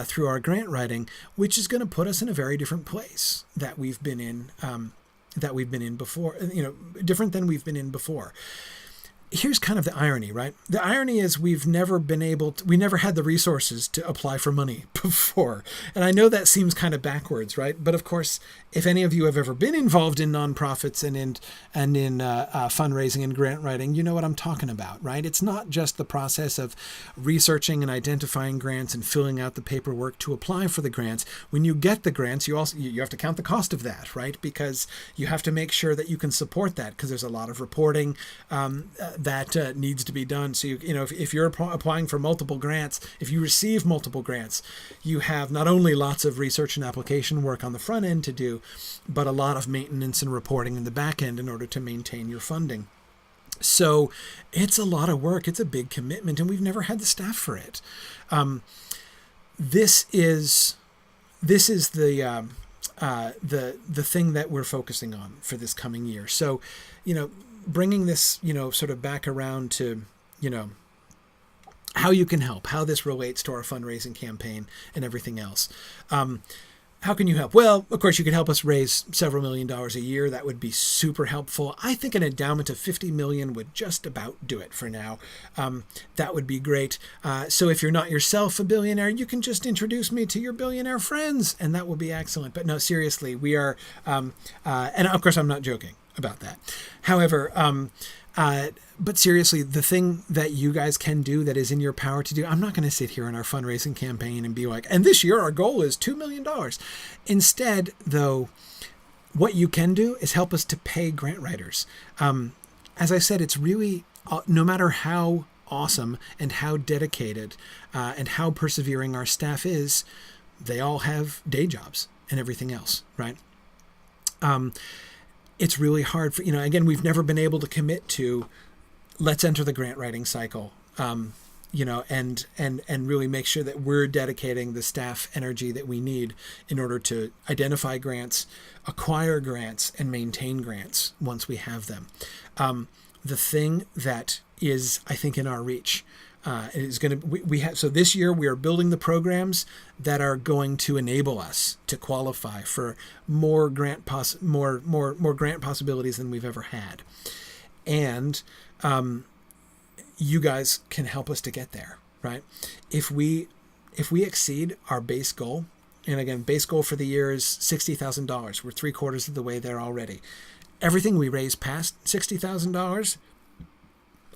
through our grant writing, which is going to put us in a very different place that we've been in. Before, different than we've been in before. Here's kind of the irony, right? The irony is we never had the resources to apply for money before. And I know that seems kind of backwards, right? But of course, if any of you have ever been involved in nonprofits and in fundraising and grant writing, you know what I'm talking about, right? It's not just the process of researching and identifying grants and filling out the paperwork to apply for the grants. When you get the grants, you have to count the cost of that, right? Because you have to make sure that you can support that, because there's a lot of reporting that needs to be done. So if you're applying for multiple grants, if you receive multiple grants, you have not only lots of research and application work on the front end to do, but a lot of maintenance and reporting in the back end in order to maintain your funding. So it's a lot of work. It's a big commitment, and we've never had the staff for it. This is the thing that we're focusing on for this coming year. So, bringing this, sort of back around to, how you can help, how this relates to our fundraising campaign and everything else. How can you help? Well, of course, you could help us raise several $1 million a year. That would be super helpful. I think an endowment of $50 million would just about do it for now. That would be great. So if you're not yourself a billionaire, you can just introduce me to your billionaire friends, and that will be excellent. But no, seriously, we are, and of course, I'm not joking about that. However, but seriously, the thing that you guys can do that is in your power to do, I'm not going to sit here in our fundraising campaign and be like, and this year our goal is $2 million. Instead, though, what you can do is help us to pay grant writers. As I said, it's really, no matter how awesome and how dedicated and how persevering our staff is, they all have day jobs and everything else, right? It's really hard for, again, we've never been able to commit to, let's enter the grant writing cycle, and really make sure that we're dedicating the staff energy that we need in order to identify grants, acquire grants, and maintain grants once we have them. The thing that is, I think, in our reach is going to, we have, so this year we are building the programs that are going to enable us to qualify for more grant grant possibilities than we've ever had. And you guys can help us to get there, right? If we exceed our base goal, and again, base goal for the year is $60,000. We're 3/4 of the way there already. Everything we raise past $60,000,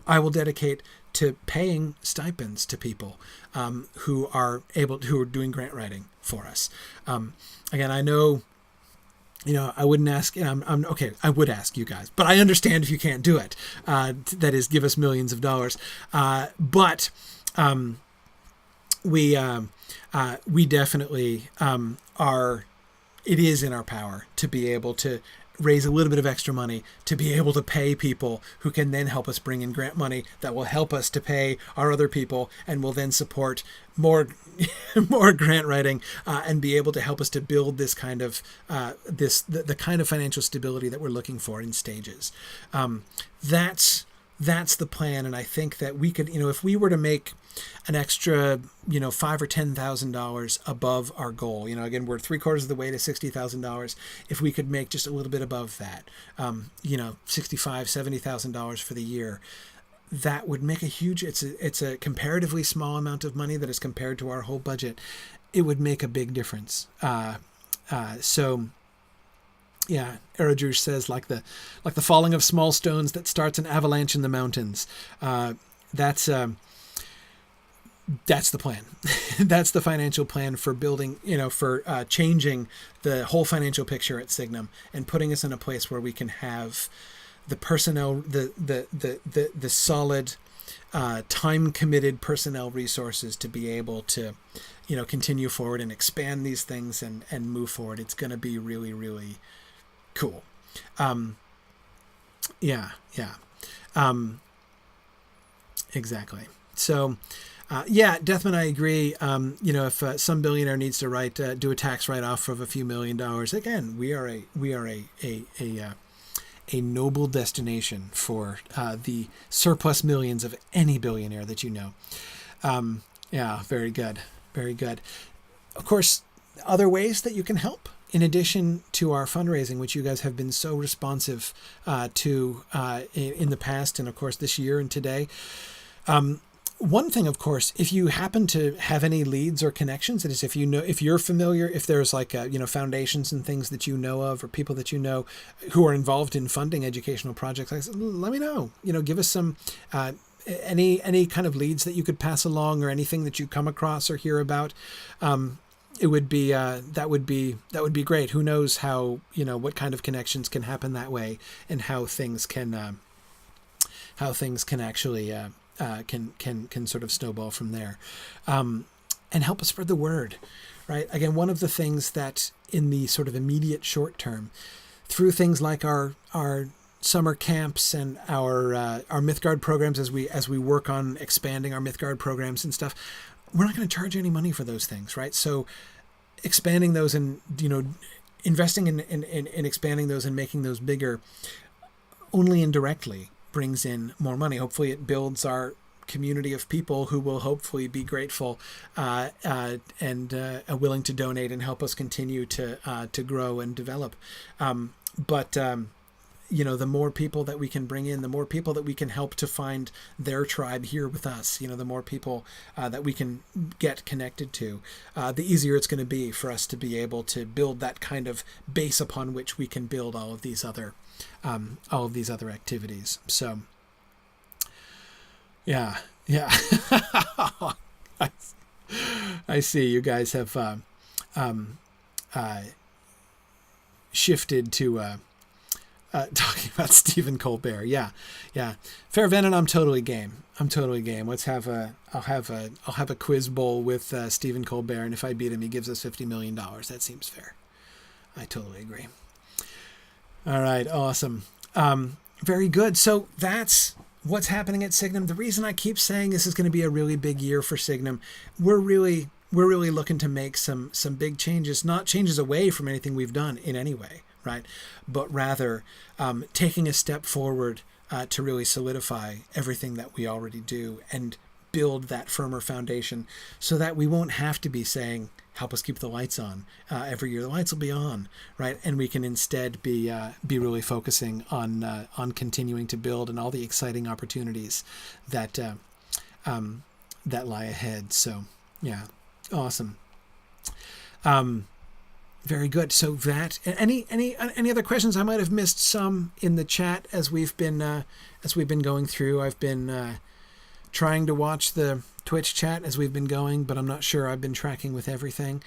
I will dedicate to paying stipends to people who are doing grant writing for us. Again, I know, I wouldn't ask, I'm okay, I would ask you guys, but I understand if you can't do it. That is, give us millions of dollars. But we definitely are. It is in our power to be able to raise a little bit of extra money to be able to pay people who can then help us bring in grant money that will help us to pay our other people and will then support more more grant writing and be able to help us to build this kind of the kind of financial stability that we're looking for in stages. That's the plan, and I think that we could, if we were to make an extra, $5,000 or $10,000 above our goal, again, we're 3/4 of the way to $60,000. If we could make just a little bit above that, $65,000, $70,000 for the year, that would make a huge. It's a comparatively small amount of money that is compared to our whole budget. It would make a big difference. So. Yeah, Eradrush says like the falling of small stones that starts an avalanche in the mountains. That's the plan. That's the financial plan for building, for changing the whole financial picture at Signum and putting us in a place where we can have the personnel, the solid, time committed personnel resources to be able to, continue forward and expand these things and move forward. It's going to be really, really cool. Exactly. So, Deathman, I agree. If some billionaire needs to do a tax write-off of a few $1 million, again, we are a noble destination for the surplus millions of any billionaire that you know. Very good, very good. Of course, other ways that you can help. In addition to our fundraising, which you guys have been so responsive to in the past and, of course, this year and today. One thing, of course, if you happen to have any leads or connections, that is, if you're familiar, if there's foundations and things that you know of or people that you know who are involved in funding educational projects, let me know. Give us some any kind of leads that you could pass along or anything that you come across or hear about. It would be that would be great. Who knows how what kind of connections can happen that way, and how things can actually can sort of snowball from there, and help us spread the word, right? Again, one of the things that in the sort of immediate short term, through things like our summer camps and our Mythgard programs, as we work on expanding our Mythgard programs and stuff. We're not going to charge any money for those things, right? So expanding those and, investing in expanding those and making those bigger only indirectly brings in more money. Hopefully it builds our community of people who will hopefully be grateful and willing to donate and help us continue to grow and develop. The more people that we can bring in, the more people that we can help to find their tribe here with us, the more people that we can get connected to, the easier it's going to be for us to be able to build that kind of base upon which we can build all of these other activities. So, yeah. I see you guys have shifted to talking about Stephen Colbert. Yeah. Fair Venom, I'm totally game. Let's have I'll have a quiz bowl with Stephen Colbert, and if I beat him, he gives us $50 million. That seems fair. I totally agree. All right, awesome. Very good. So that's what's happening at Signum. The reason I keep saying this is going to be a really big year for Signum, we're really looking to make some big changes, not changes away from anything we've done in any way, right? But rather taking a step forward to really solidify everything that we already do and build that firmer foundation so that we won't have to be saying, help us keep the lights on every year. The lights will be on, right? And we can instead be really focusing on continuing to build and all the exciting opportunities that lie ahead. So, yeah, awesome. Very good. So that any other questions? I might have missed some in the chat as we've been going through. I've been trying to watch the Twitch chat as we've been going, but I'm not sure I've been tracking with everything.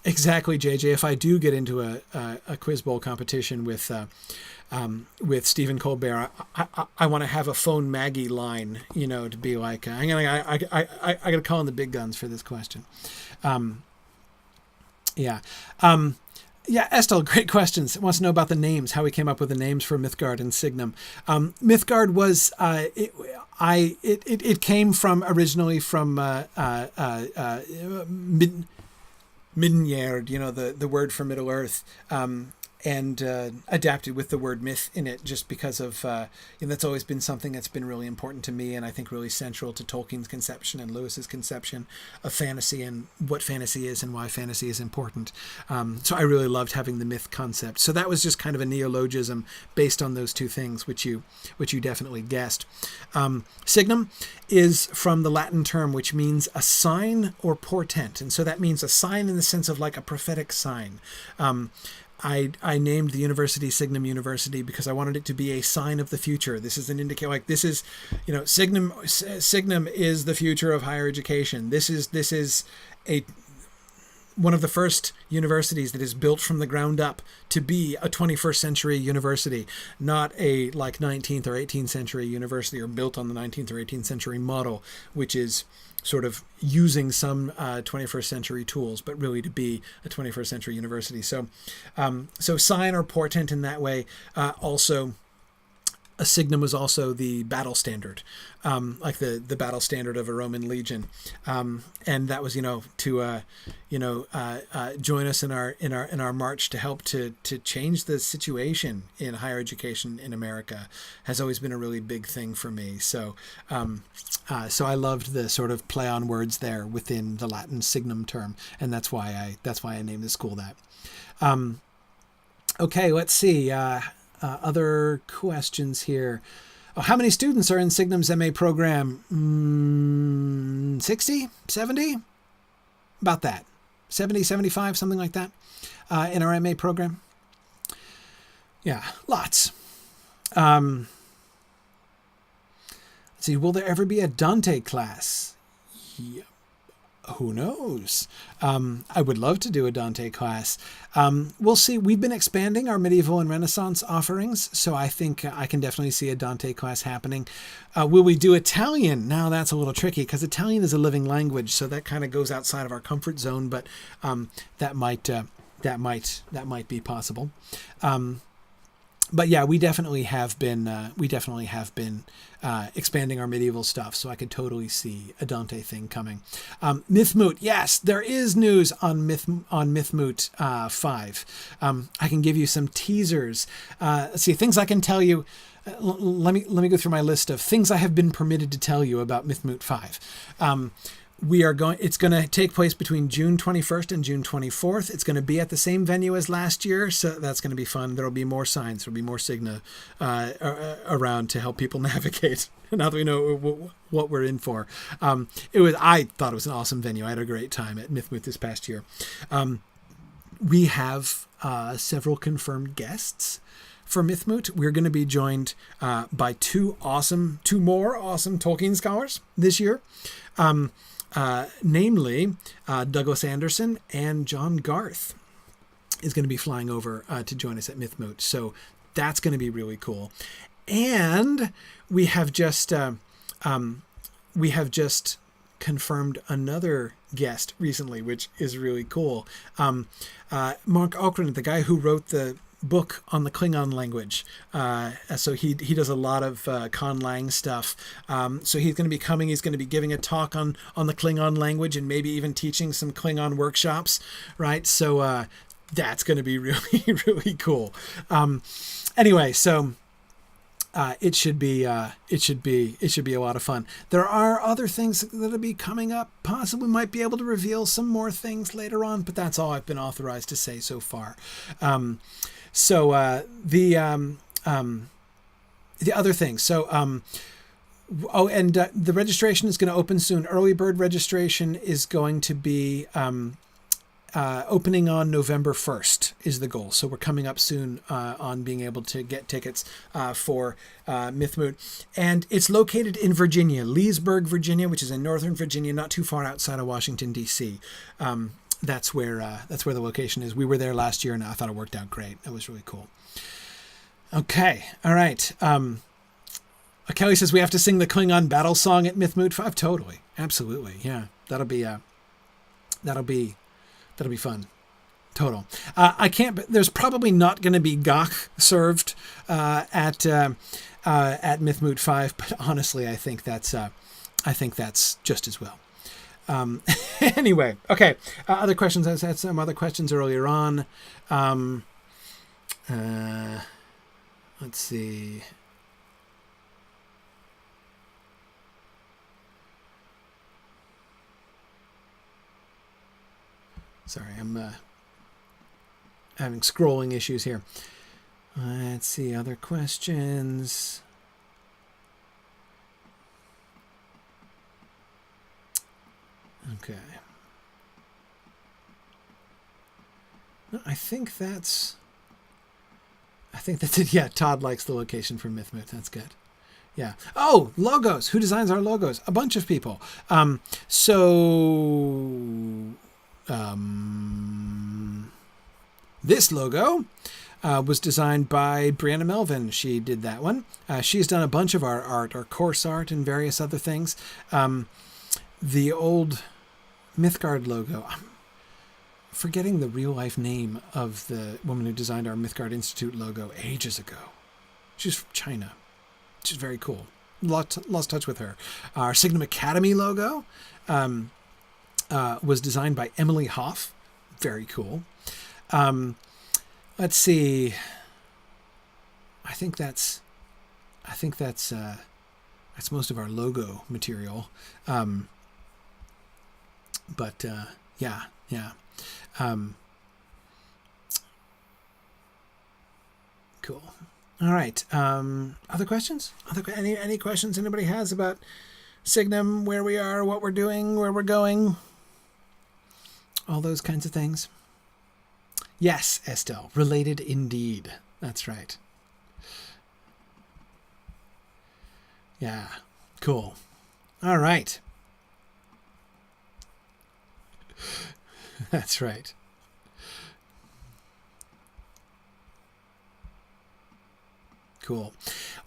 Exactly, JJ. If I do get into a quiz bowl competition with Stephen Colbert, I want to have a phone Maggie line, to be like, I got to call in the big guns for this question. Yeah. Yeah, Estelle, great questions. Wants to know about the names, how we came up with the names for Mythgard and Signum. Mythgard was it came from originally from Middenjerd, the word for Middle Earth, and adapted with the word myth in it, just because of that's always been something that's been really important to me, and I think really central to Tolkien's conception and Lewis's conception of fantasy and what fantasy is and why fantasy is important. So I really loved having the myth concept. So that was just kind of a neologism based on those two things, which you definitely guessed. Signum is from the Latin term which means a sign or portent, and so that means a sign in the sense of like a prophetic sign. I named the university Signum University because I wanted it to be a sign of the future. This is an indicator, like this is, Signum is the future of higher education. This is one of the first universities that is built from the ground up to be a 21st century university, not a like 19th or 18th century university or built on the 19th or 18th century model, which is sort of using some 21st century tools, but really to be a 21st century university. So sign or portent in that way. Also, a signum was also the battle standard, like the battle standard of a Roman legion, and that was to join us in our march to help to change the situation in higher education in America has always been a really big thing for me. So I loved the sort of play on words there within the Latin signum term, and that's why I named the school that. Okay, let's see. Other questions here. Oh, how many students are in Signum's MA program? 60, 70? About that. 70, 75, something like that, in our MA program. Yeah, lots. Let's see, will there ever be a Dante class? Yeah. Who knows? I would love to do a Dante class. We'll see. We've been expanding our medieval and Renaissance offerings, so I think I can definitely see a Dante class happening. Will we do Italian? Now that's a little tricky because Italian is a living language, so that kind of goes outside of our comfort zone. But that might be possible. But yeah, we definitely have been expanding our medieval stuff, so I could totally see a Dante thing coming. Mythmoot, yes, there is news on Mythmoot 5. I can give you some teasers. Let's see, things I can tell you. Let me go through my list of things I have been permitted to tell you about Mythmoot 5. It's going to take place between June 21st and June 24th. It's going to be at the same venue as last year, so that's going to be fun. There'll be more signs. There'll be more Signa around to help people navigate. Now that we know what we're in for. I thought it was an awesome venue. I had a great time at Mythmoot this past year. We have several confirmed guests for Mythmoot. We're going to be joined by two more awesome Tolkien scholars this year. Namely Douglas Anderson and John Garth is going to be flying over to join us at Mythmoot. So that's going to be really cool. And we have just confirmed another guest recently, which is really cool. Mark Alcrin, the guy who wrote the book on the Klingon language. So he does a lot of conlang stuff. So he's going to be coming. He's going to be giving a talk on the Klingon language and maybe even teaching some Klingon workshops, right? So that's going to be really, really cool. Anyway, so it should be a lot of fun. There are other things that'll be coming up. Possibly might be able to reveal some more things later on, but that's all I've been authorized to say so far. The other thing. The registration is going to open soon. Early bird registration is going to be opening on November 1st is the goal. So we're coming up soon on being able to get tickets for Mythmoot. And it's located in Virginia, Leesburg, Virginia, which is in northern Virginia, not too far outside of Washington, D.C. that's where the location is. We were there last year, and I thought it worked out great. It was really cool. Okay, all right. Kelly says we have to sing the Klingon battle song at Myth Moot 5. Totally, absolutely, yeah. That'll be fun. Total. I can't. There's probably not going to be gach served at Myth Moot 5, but honestly, I think that's just as well. Anyway, okay. Other questions. I had some other questions earlier on. Let's see. Sorry, I'm having scrolling issues here. Let's see, other questions. Okay. I think that's it. Yeah, Todd likes the location for MythMoot. That's good. Yeah. Oh, logos. Who designs our logos? A bunch of people. This logo was designed by Brianna Melvin. She did that one. She's done a bunch of our art, our course art, and various other things. The old Mythgard logo. I'm forgetting the real life name of the woman who designed our Mythgard Institute logo ages ago. She's from China. She's very cool. Lost touch with her. Our Signum Academy logo was designed by Emily Hoff. Very cool. Let's see. I think that's most of our logo material. Yeah. Cool. All right. Other questions? Any questions anybody has about Signum, where we are, what we're doing, where we're going? All those kinds of things. Yes, Estelle. Related indeed. That's right. Yeah. Cool. All right. That's right. Cool.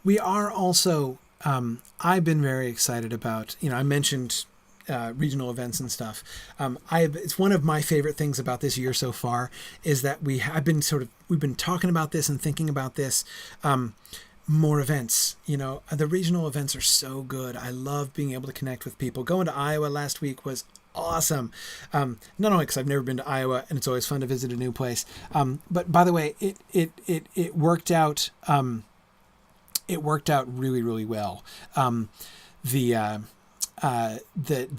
We are also, I've been very excited about, I mentioned regional events and stuff. It's one of my favorite things about this year so far is that we've been talking about this and thinking about this. More events, the regional events are so good. I love being able to connect with people. Going to Iowa last week was awesome. Not only because I've never been to Iowa and it's always fun to visit a new place. But by the way, it worked out. It worked out really, really well. The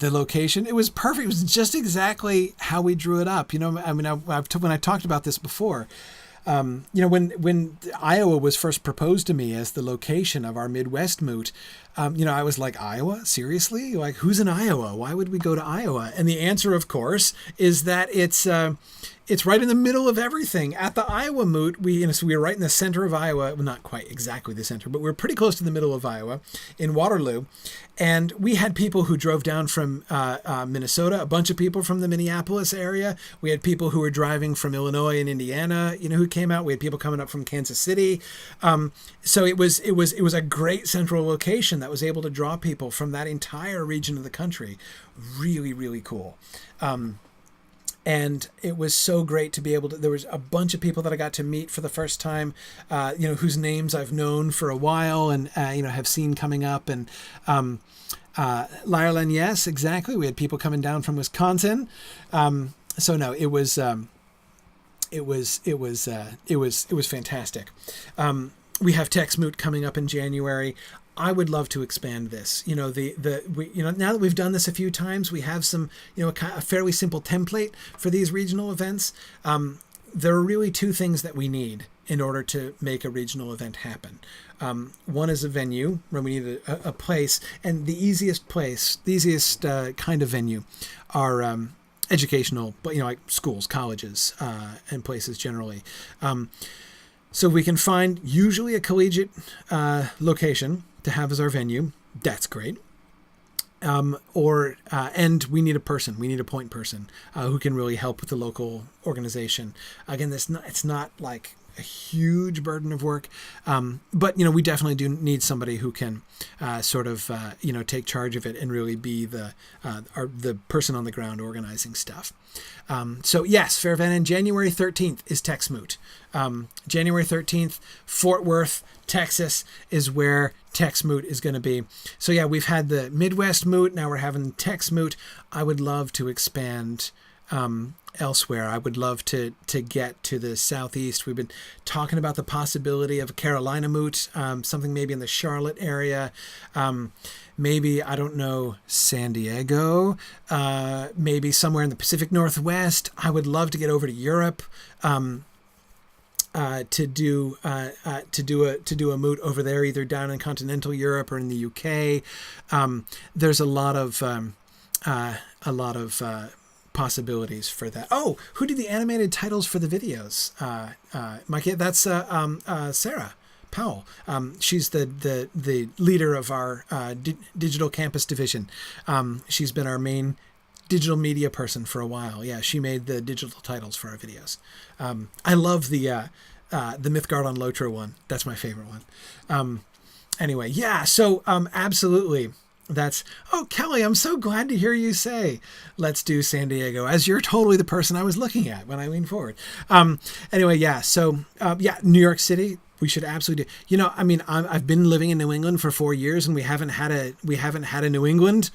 location, it was perfect. It was just exactly how we drew it up. When I talked about this before, when Iowa was first proposed to me as the location of our Midwest moot, I was like, Iowa? Seriously? Like, who's in Iowa? Why would we go to Iowa? And the answer, of course, is that it's right in the middle of everything. At the Iowa moot, so we were right in the center of Iowa. Well, not quite exactly the center, but we're pretty close to the middle of Iowa in Waterloo. And we had people who drove down from Minnesota, a bunch of people from the Minneapolis area. We had people who were driving from Illinois and Indiana, who came out. We had people coming up from Kansas City. So it was a great central location that was able to draw people from that entire region of the country. Really, really cool. And it was so great to be able to, there was a bunch of people that I got to meet for the first time, whose names I've known for a while and, have seen coming up. And Lyreland, yes, exactly. We had people coming down from Wisconsin. So no, it was fantastic. We have Tex Moot coming up in January. I would love to expand this. Now that we've done this a few times, we have some, a fairly simple template for these regional events. There are really two things that we need in order to make a regional event happen. One is a venue, where we need a place, and the easiest kind of venue are educational, but like schools, colleges, and places generally. So we can find usually a collegiate location to have as our venue. That's great. And we need a person. We need a point person who can really help with the local organization. Again, it's not like a huge burden of work, but we definitely do need somebody who can take charge of it and really be the person on the ground organizing stuff. So yes, Fairvenn, January 13th is Tex Moot. January 13th, Fort Worth, Texas is where Tex Moot is going to be. So yeah, we've had the Midwest Moot. Now we're having Tex Moot. I would love to expand elsewhere. I would love to get to the Southeast. We've been talking about the possibility of a Carolina Moot, something maybe in the Charlotte area. Maybe, I don't know, San Diego, maybe somewhere in the Pacific Northwest. I would love to get over to Europe. To do a moot over there, either down in continental Europe or in the UK. There's a lot of possibilities for that. Oh, who did the animated titles for the videos? Mikey, that's Sarah Powell. She's the leader of our digital campus division. She's been our main digital media person for a while. Yeah, she made the digital titles for our videos. I love the Mythgard on Lotro one. That's my favorite one. Anyway, yeah, so absolutely. Kelly, I'm so glad to hear you say, let's do San Diego, as you're totally the person I was looking at when I leaned forward. Anyway, yeah, so New York City, we should absolutely do. I've been living in New England for 4 years, and we haven't had a New England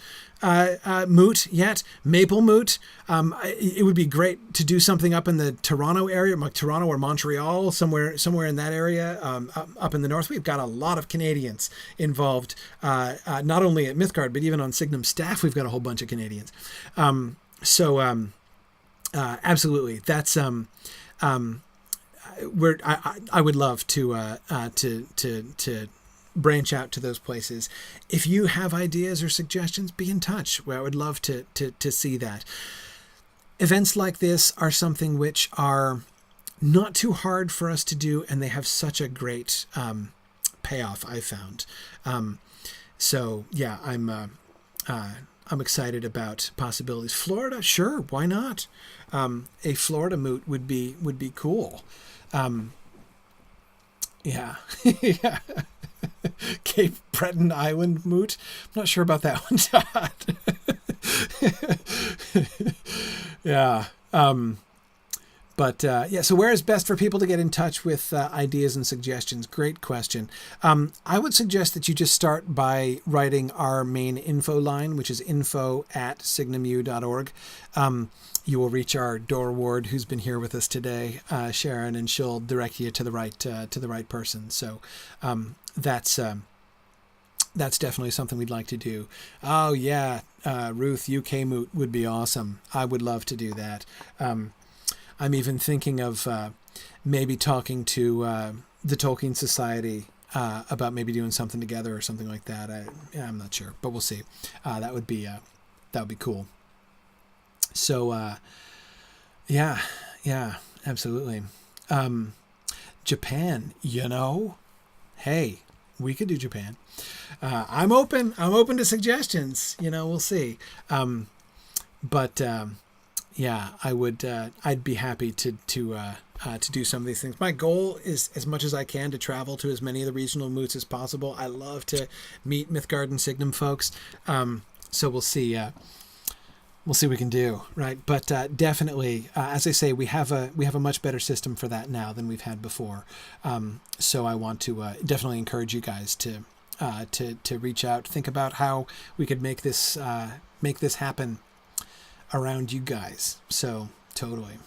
moot yet. Maple Moot. It would be great to do something up in the Toronto area, like Toronto or Montreal, somewhere in that area, up in the north. We've got a lot of Canadians involved, not only at Mythgard, but even on Signum staff. We've got a whole bunch of Canadians. Absolutely, that's I would love to branch out to those places. If you have ideas or suggestions, be in touch. Well, I would love to see that. Events like this are something which are not too hard for us to do, and they have such a great payoff, I found. So yeah, I'm excited about possibilities. Florida, sure, why not? A Florida moot would be cool. Yeah. Yeah. Cape Breton Island moot. I'm not sure about that one, Todd. Yeah. So where is best for people to get in touch with ideas and suggestions? Great question. I would suggest that you just start by writing our main info line, which is info@signumu.org. You will reach our door ward, who's been here with us today, Sharon, and she'll direct you to the right person. So that's definitely something we'd like to do. Oh yeah, Ruth, UK moot would be awesome. I would love to do that. I'm even thinking of maybe talking to the Tolkien Society about maybe doing something together or something like that. I'm not sure, but we'll see. That would be cool. So yeah, absolutely. Japan, hey, we could do Japan. I'm open to suggestions. We'll see. Yeah, I would. I'd be happy to do some of these things. My goal is, as much as I can, to travel to as many of the regional moots as possible. I love to meet Mythgard and Signum folks. So we'll see. We'll see what we can do, right? But definitely, as I say, we have a much better system for that now than we've had before. So I want to definitely encourage you guys to reach out, think about how we could make this happen around you guys. So totally.